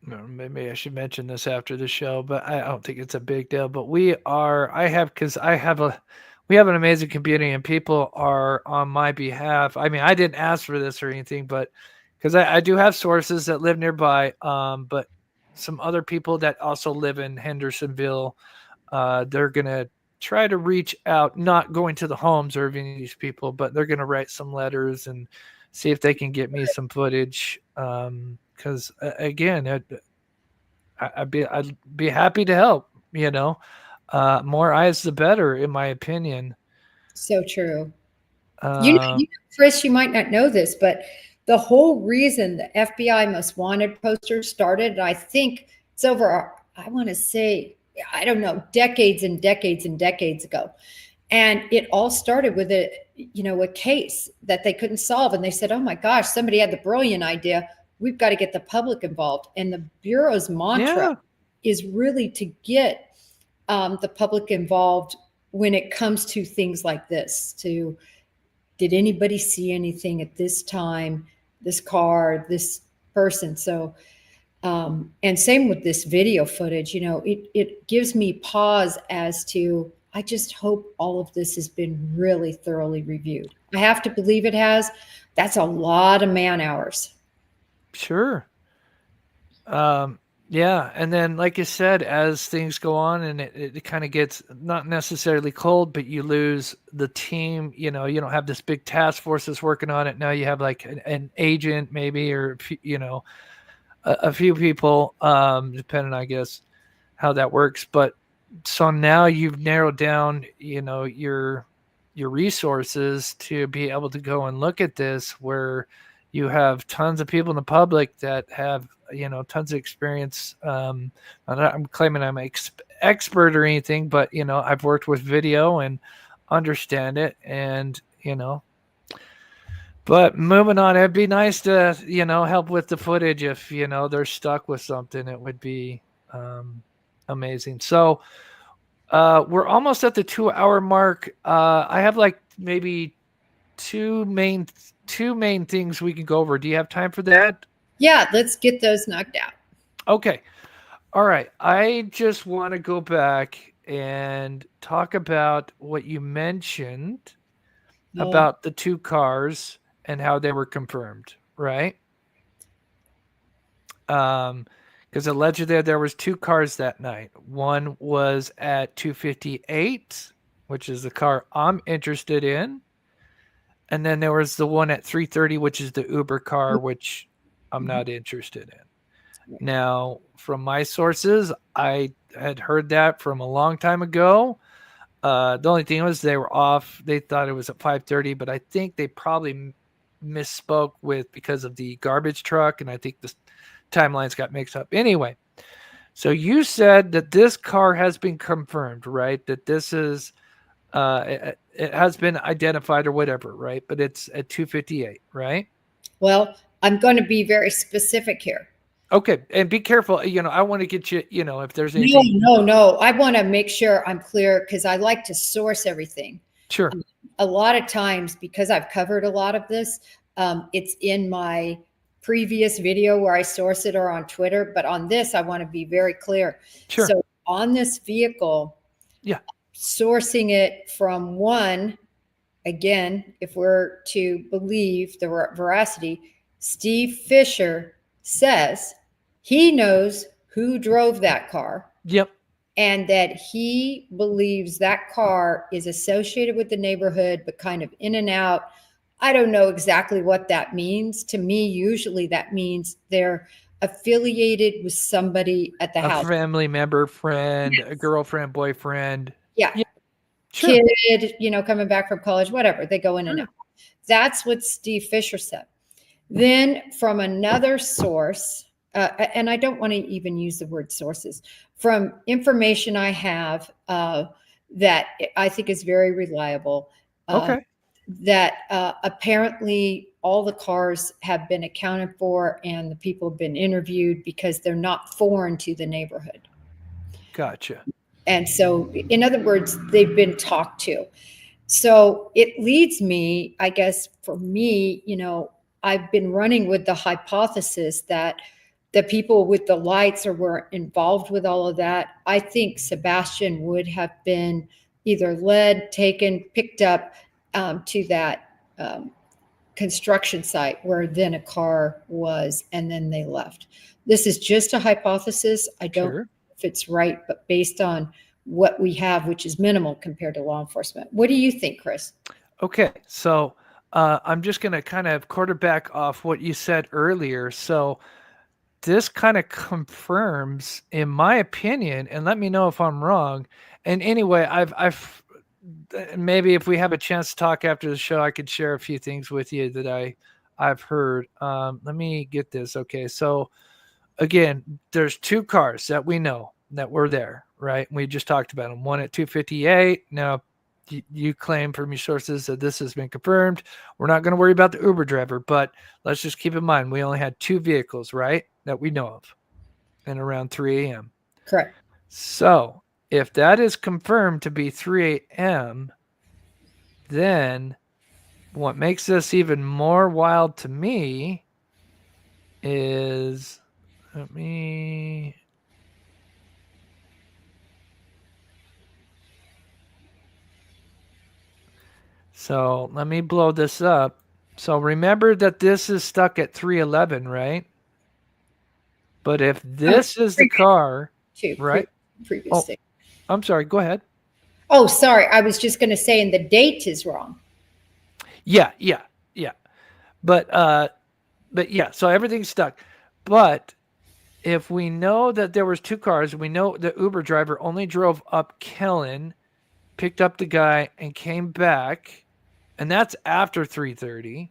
maybe I should mention this after the show, but I don't think it's a big deal. But we have an amazing community, and people are on my behalf. I mean, I didn't ask for this or anything, but because I do have sources that live nearby, but some other people that also live in Hendersonville, they're going to try to reach out, not going to the homes or any of these people, but they're going to write some letters and see if they can get me some footage. Because again, I'd be happy to help. More eyes the better, in my opinion. So true. Chris, you might not know this, but the whole reason the FBI Most Wanted poster started, I think it's over, I want to say, I don't know, decades and decades and decades ago. And it all started with a case that they couldn't solve. And they said, oh my gosh, somebody had the brilliant idea. We've got to get the public involved. And the Bureau's mantra is really to get the public involved when it comes to things like this. Did anybody see anything at this time, this car, this person? So, and same with this video footage, it gives me pause as to, I just hope all of this has been really thoroughly reviewed. I have to believe it has. That's a lot of man hours. Sure. Yeah. And then, like you said, as things go on and it kind of gets not necessarily cold, but you lose the team, you don't have this big task force that's working on it. Now you have like an agent maybe, or, a few people, depending, I guess, how that works. But so now you've narrowed down, your resources to be able to go and look at this, where you have tons of people in the public that have, tons of experience. I'm claiming I'm an expert or anything, but, I've worked with video and understand it, and, but moving on, it'd be nice to, help with the footage. If, they're stuck with something, it would be amazing. So we're almost at the 2-hour mark. I have like maybe two main things we can go over. Do you have time for that? Yeah, let's get those knocked out. Okay. All right. I just want to go back and talk about what you mentioned about the two cars and how they were confirmed, right? Because Because allegedly there was 2 cars that night. One was at 258, which is the car I'm interested in. And then there was the one at 330, which is the Uber car, which I'm not interested in. Now, from my sources, I had heard that from a long time ago. The only thing was they were off. They thought it was at 5:30, but I think they probably misspoke because of the garbage truck, and I think the timelines got mixed up. Anyway, so you said that this car has been confirmed, right? That this is it has been identified or whatever, right? But it's at 258, right? Well, I'm going to be very specific here. Okay, and be careful. I want to get you. If there's anything. No. I want to make sure I'm clear because I like to source everything. Sure. A lot of times, because I've covered a lot of this, it's in my previous video where I source it or on Twitter. But on this, I want to be very clear. Sure. So on this vehicle, sourcing it from one, again, if we're to believe the veracity, Steve Fisher says he knows who drove that car. Yep. And that he believes that car is associated with the neighborhood, but kind of in and out. I don't know exactly what that means. To me, usually that means they're affiliated with somebody at the house. A family member, friend, a girlfriend, boyfriend. Yeah. Sure. Kid, coming back from college, whatever. They go in and out. That's what Steve Fisher said. Then from another source, and I don't want to even use the word sources, from information I have that I think is very reliable, that apparently all the cars have been accounted for and the people have been interviewed because they're not foreign to the neighborhood. Gotcha. And so, in other words, they've been talked to. So it leads me, I guess, for me, I've been running with the hypothesis that the people with the lights were involved with all of that. I think Sebastian would have been either led, taken, picked up to that construction site where then a car was, and then they left. This is just a hypothesis. I don't know if it's right, but based on what we have, which is minimal compared to law enforcement. What do you think, Chris? Okay, so I'm just going to kind of quarterback off what you said earlier. So this kind of confirms, in my opinion, and let me know if I'm wrong. And anyway, I've maybe if we have a chance to talk after the show, I could share a few things with you that I've heard. Let me get this. Okay, so again, there's 2 cars that we know that were there, right? We just talked about them. One at 258. Now, you claim from your sources that this has been confirmed. We're not going to worry about the Uber driver, but let's just keep in mind we only had 2 vehicles, right, that we know of, and around 3 a.m. Correct. So if that is confirmed to be 3 a.m., then what makes this even more wild to me is, So let me blow this up. So remember that this is stuck at 311, right? But if this is the car, right? Previous thing. I'm sorry. Go ahead. Oh, sorry. I was just going to say, and the date is wrong. Yeah. But yeah, so everything's stuck. But if we know that there was 2 cars, we know the Uber driver only drove up Kellen, picked up the guy, and came back, and that's after 3:30,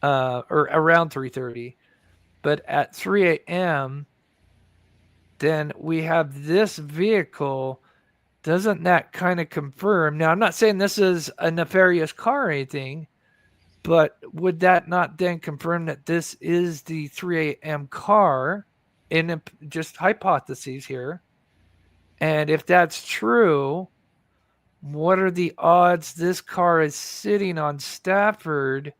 or around 3:30. But at 3 a.m., then we have this vehicle. Doesn't that kind of confirm? Now, I'm not saying this is a nefarious car or anything, but would that not then confirm that this is the 3 a.m. car? In just hypotheses here. And if that's true, what are the odds this car is sitting on Stafford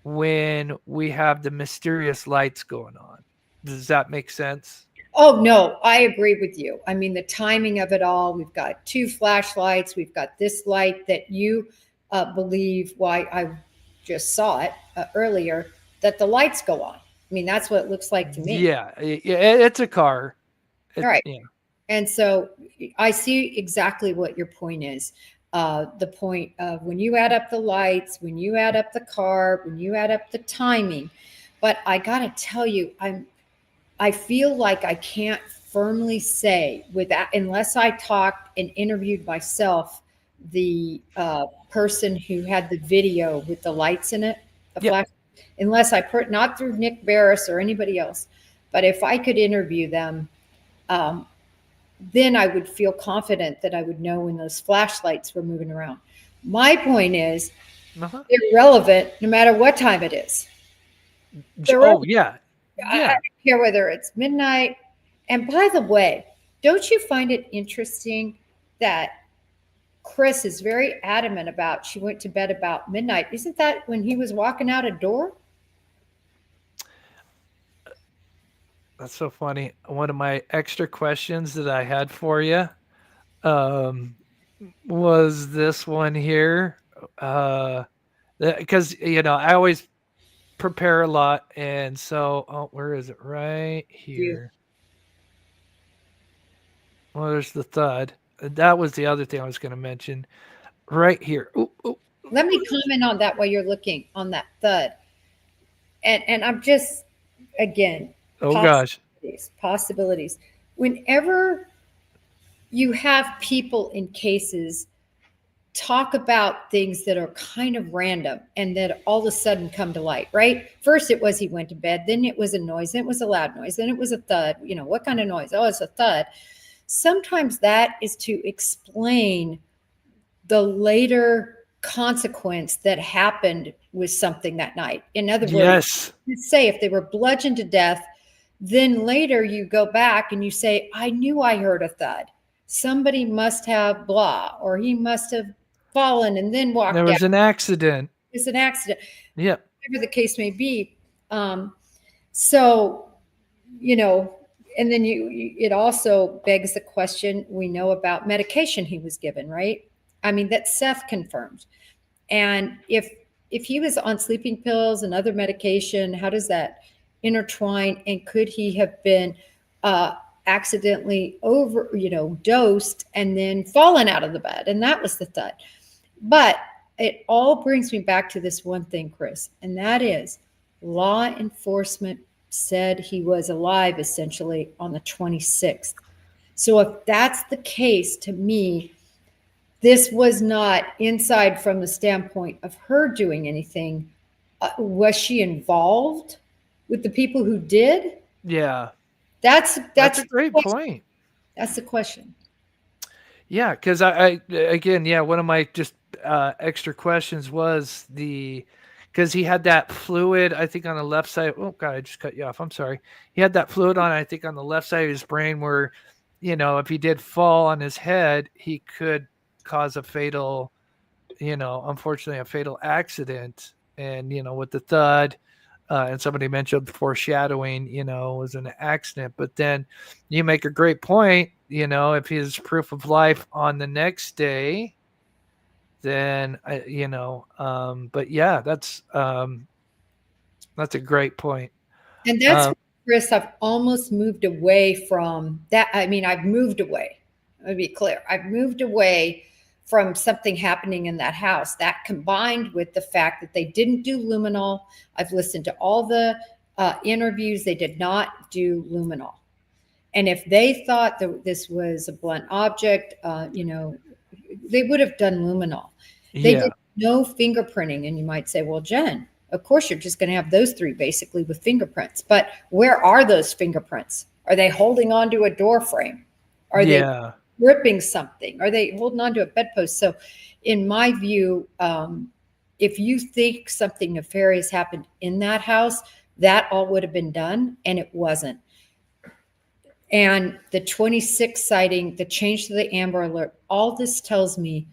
when we have the mysterious lights going on? Does that make sense? Oh, no, I agree with you. I mean, the timing of it all, we've got 2 flashlights. We've got this light that you believe, why I just saw it earlier, that the lights go on. I mean, that's what it looks like to me. Yeah, it's a car. All right. Yeah. And so I see exactly what your point is. The point of when you add up the lights, when you add up the car, when you add up the timing. But I got to tell you, I feel like I can't firmly say unless I talked and interviewed myself, the person who had the video with the lights in it, the flash, unless I not through Nick Barris or anybody else, but if I could interview them, then I would feel confident that I would know when those flashlights were moving around. My point is, they're relevant no matter what time it is. Yeah. I don't care whether it's midnight. And by the way, don't you find it interesting that Chris is very adamant about she went to bed about midnight? Isn't that when he was walking out a door? That's so funny. One of my extra questions that I had for you was this one here. Because, I always prepare a lot. And so, where is it? Right here. Well, there's the thud. That was the other thing I was going to mention. Right here. Ooh. Let me comment on that while you're looking on that thud. And I'm just, again, possibilities. Whenever you have people in cases talk about things that are kind of random and that all of a sudden come to light, right? First it was he went to bed, then it was a noise, then it was a loud noise, then it was a thud. What kind of noise? Oh, it's a thud. Sometimes that is to explain the later consequence that happened with something that night. In other words, let's say if they were bludgeoned to death, then later you go back and you say, I knew I heard a thud. Somebody must have blah, or he must have fallen and then walked out. There was an accident. It's an accident. Yeah. Whatever the case may be. So, and then it also begs the question, we know about medication he was given, right? I mean, that Seth confirmed. And if he was on sleeping pills and other medication, how does that intertwine? And could he have been accidentally dosed and then fallen out of the bed? And that was the thud. But it all brings me back to this one thing, Chris, and that is law enforcement said he was alive essentially on the 26th. So if that's the case, to me, this was not inside from the standpoint of her doing anything. Was she involved with the people who did? Yeah. That's a great point. That's the question. Yeah, because I again, one of my just extra questions was because he had that fluid, I think, on the left side. Oh God, I just cut you off. I'm sorry. He had that fluid on, I think, on the left side of his brain where, if he did fall on his head, he could cause a fatal, unfortunately, a fatal accident. And, with the thud, and somebody mentioned foreshadowing, was an accident. But then you make a great point, if his proof of life on the next day, then, but yeah, that's a great point. And that's, Chris, I've almost moved away from that. I mean, I've moved away. Let me be clear. I've moved away from something happening in that house. That combined with the fact that they didn't do luminol. I've listened to all the interviews. They did not do luminol. And if they thought that this was a blunt object, they would have done luminol. They did no fingerprinting. And you might say, well, Jen, of course, you're just going to have those three basically with fingerprints. But where are those fingerprints? Are they holding onto a door frame? Are they gripping something? Are they holding onto a bedpost? So in my view, if you think something nefarious happened in that house, that all would have been done, and it wasn't. And the 26th sighting, the change to the Amber Alert, all this tells me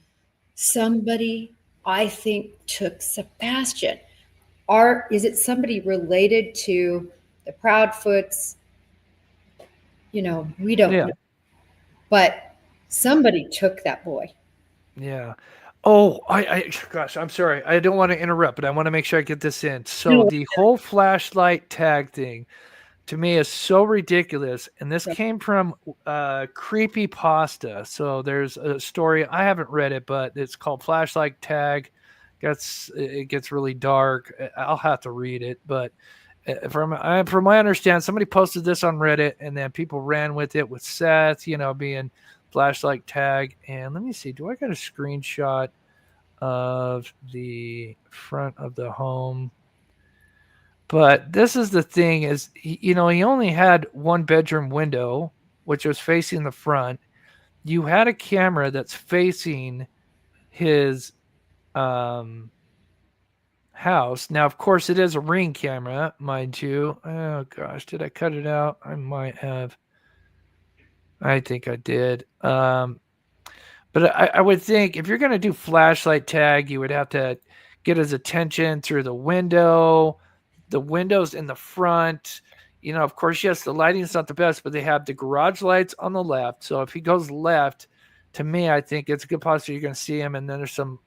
somebody, I think, took Sebastian. Is it somebody related to the Proudfoots? We don't know. But somebody took that boy. Yeah. Oh, gosh, I'm sorry. I don't want to interrupt, but I want to make sure I get this in. So No. the whole flashlight tag thing to me is so ridiculous. And this came from Creepy Pasta. So there's a story. I haven't read it, but it's called Flashlight Tag. It gets really dark. I'll have to read it. But from my understanding, somebody posted this on Reddit, and then people ran with it with Seth, being flashlight tag. And let me see. Do I got a screenshot of the front of the home? But this is the thing is, he only had one bedroom window, which was facing the front. You had a camera that's facing his house. Now, of course, it is a Ring camera, mind you. Oh, gosh, did I cut it out? I might have. I think I did. But I would think if you're going to do flashlight tag, you would have to get his attention through the window. The windows in the front, of course, yes, the lighting's not the best, but they have the garage lights on the left. So if he goes left, to me, I think it's a good possibility you're going to see him. And then there's some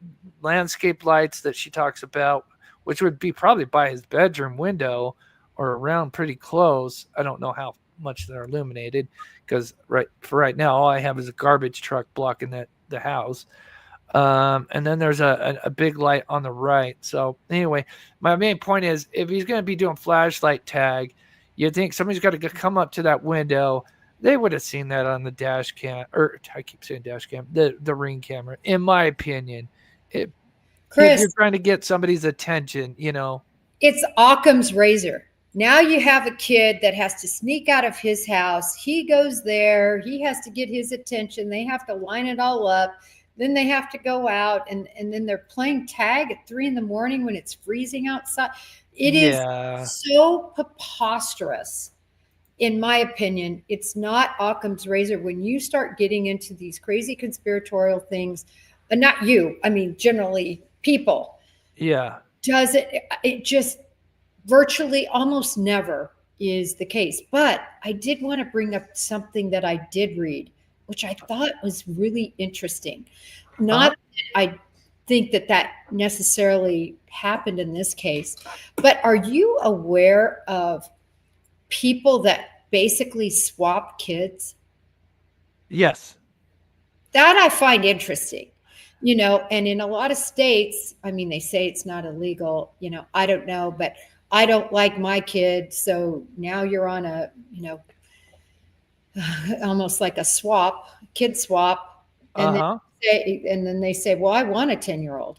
landscape lights that she talks about, which would be probably by his bedroom window or around pretty close. I don't know how much they're illuminated because right now, all I have is a garbage truck blocking the house. And then there's a big light on the right. So anyway, my main point is if he's going to be doing flashlight tag, you'd think somebody's got to come up to that window. They would have seen that on the dash cam, or I keep saying dash cam, the Ring camera, in my opinion. Chris, if you're trying to get somebody's attention, it's Occam's razor. Now you have a kid that has to sneak out of his house. He goes there. He has to get his attention. They have to line it all up. Then they have to go out and then they're playing tag at 3 a.m. when it's freezing outside. It is so preposterous. In my opinion, it's not Occam's razor. When you start getting into these crazy conspiratorial things, and not you, I mean, generally people. Yeah. It just virtually almost never is the case. But I did want to bring up something that I did read, which I thought was really interesting. Not that I think that necessarily happened in this case, but are you aware of people that basically swap kids? Yes. That I find interesting, and in a lot of states, I mean, they say it's not illegal, I don't know, but I don't like my kid. So now you're on a, almost like a kid swap. And then they say, well, I want a 10-year-old.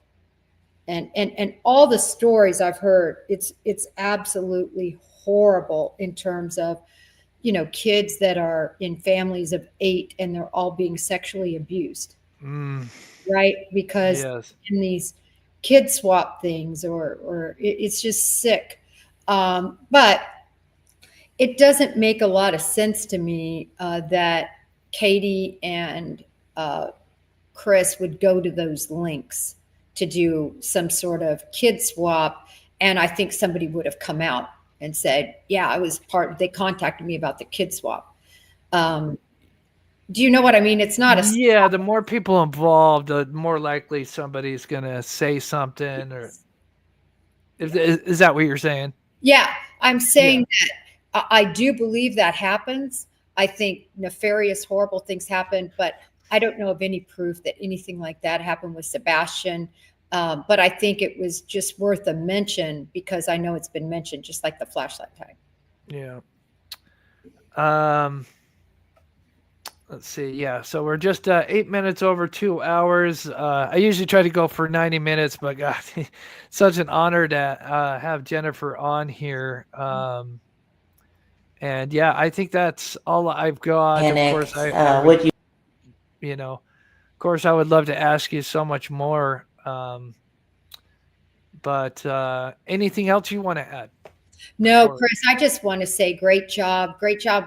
And all the stories I've heard, it's absolutely horrible in terms of, kids that are in families of 8 and they're all being sexually abused. Right? Because in these kid swap things or it's just sick. But it doesn't make a lot of sense to me that Katie and Chris would go to those links to do some sort of kid swap. And I think somebody would have come out and said, yeah, they contacted me about the kid swap. Do you know what I mean? It's not the more people involved, the more likely somebody's going to say something. Or is that what you're saying? Yeah, I'm saying that I do believe that happens. I think nefarious, horrible things happen, but I don't know of any proof that anything like that happened with Sebastian. But I think it was just worth a mention because I know it's been mentioned, just like the flashlight tag. Yeah. Let's see. Yeah. So we're just 8 minutes over 2 hours. I usually try to go for 90 minutes, but God, such an honor to have Jennifer on here. And yeah, I think that's all I've got. Of course, of course, I would love to ask you so much more. But anything else you want to add? No, Chris, I just want to say great job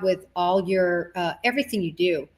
with all your everything you do.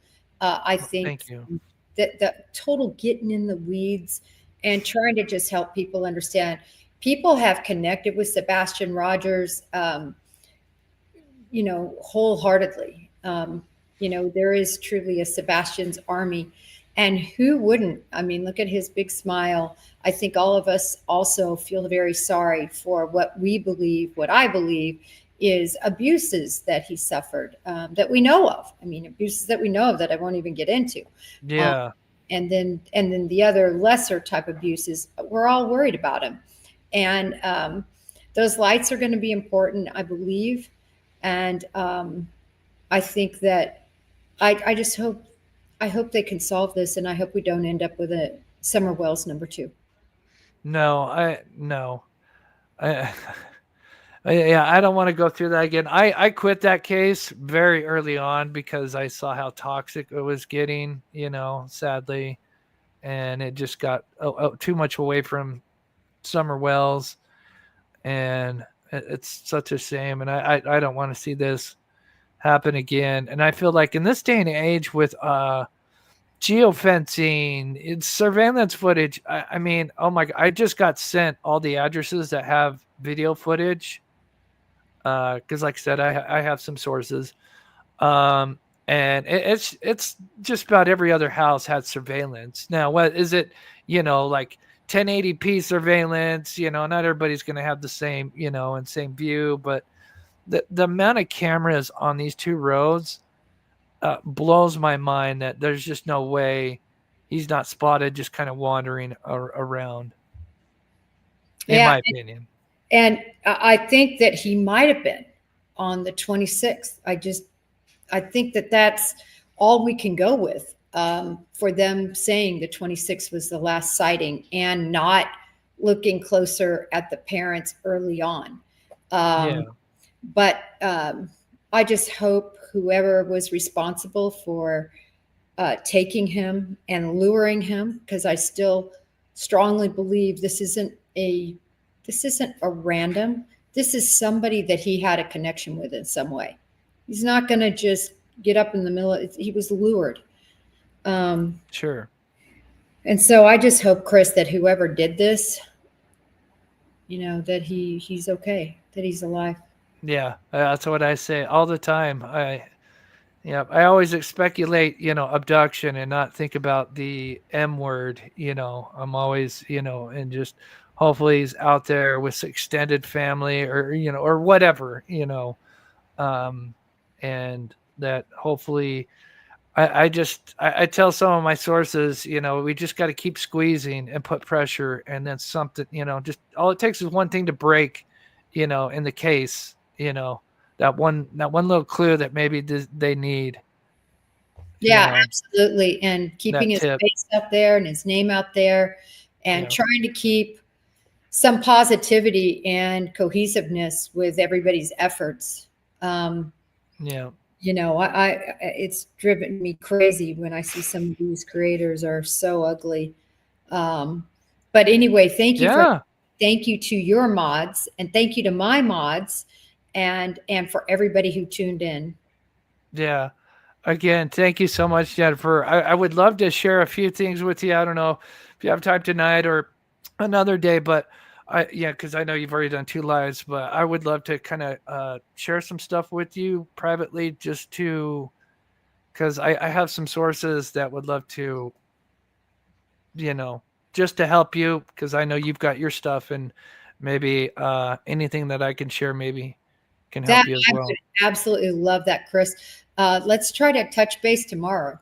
I think thank you. That total getting in the weeds and trying to just help people understand. People have connected with Sebastian Rogers, wholeheartedly. There is truly a Sebastian's army. And who wouldn't? I mean, look at his big smile. I think all of us also feel very sorry for what I believe is abuses that he suffered, that we know of. I mean, abuses that we know of that I won't even get into. Yeah. And then the other lesser type abuses, we're all worried about him. And those lights are going to be important, I believe. And I think that I just hope they can solve this, and I hope we don't end up with a Summer Wells #2. No. Yeah, I don't want to go through that again. I quit that case very early on because I saw how toxic it was getting, sadly. And it just got too much away from Summer Wells. And it's such a shame. And I don't want to see this happen again. And I feel like in this day and age with geofencing, it's surveillance footage. I mean, oh my God, I just got sent all the addresses that have video footage. Because like I said, I have some sources. And it's just about every other house had surveillance. Now, what is it, like 1080p surveillance, not everybody's going to have the same, and same view, but the amount of cameras on these two roads blows my mind that there's just no way he's not spotted just kind of wandering around, in my opinion. And I think that he might have been on the 26th. I think that that's all we can go with for them saying the 26th was the last sighting and not looking closer at the parents early on. But I just hope whoever was responsible for taking him and luring him, because I still strongly believe this isn't a random. This is somebody that he had a connection with in some way. He's not going to just get up in the middle. He was lured. Sure. And so I just hope, Chris, that whoever did this, that he's okay, that he's alive. Yeah, that's what I say all the time. I always speculate, abduction and not think about the M word. I'm always, and just hopefully he's out there with extended family or, or whatever, and that hopefully I tell some of my sources, we just got to keep squeezing and put pressure, and then something, just all it takes is one thing to break, in the case, that one little clue that maybe they need. Yeah, absolutely. And keeping his face up there and his name out there, and trying to keep some positivity and cohesiveness with everybody's efforts. It's driven me crazy when I see some of these creators are so ugly. But anyway, thank you to your mods, and thank you to my mods, and for everybody who tuned in. Yeah. Again, thank you so much, Jennifer. I would love to share a few things with you. I don't know if you have time tonight or another day, but because I know you've already done 2 lives, but I would love to kind of share some stuff with you privately, just because I have some sources that would love to, just to help you, because I know you've got your stuff, and maybe anything that I can share maybe can help you as well. I would absolutely love that, Chris. Let's try to touch base tomorrow.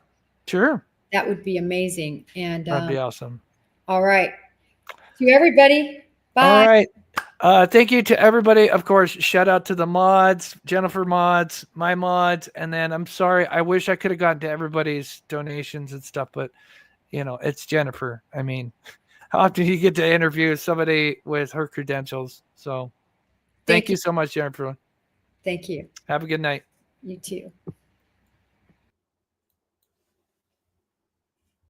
Sure. That would be amazing. And that'd be awesome. All right. To everybody. Bye. All right. Thank you to everybody. Of course, shout out to the mods, Jennifer mods, my mods. And then I'm sorry, I wish I could have gotten to everybody's donations and stuff, but it's Jennifer. I mean, how often do you get to interview somebody with her credentials? So thank you so much, Jennifer. Thank you. Have a good night. You too.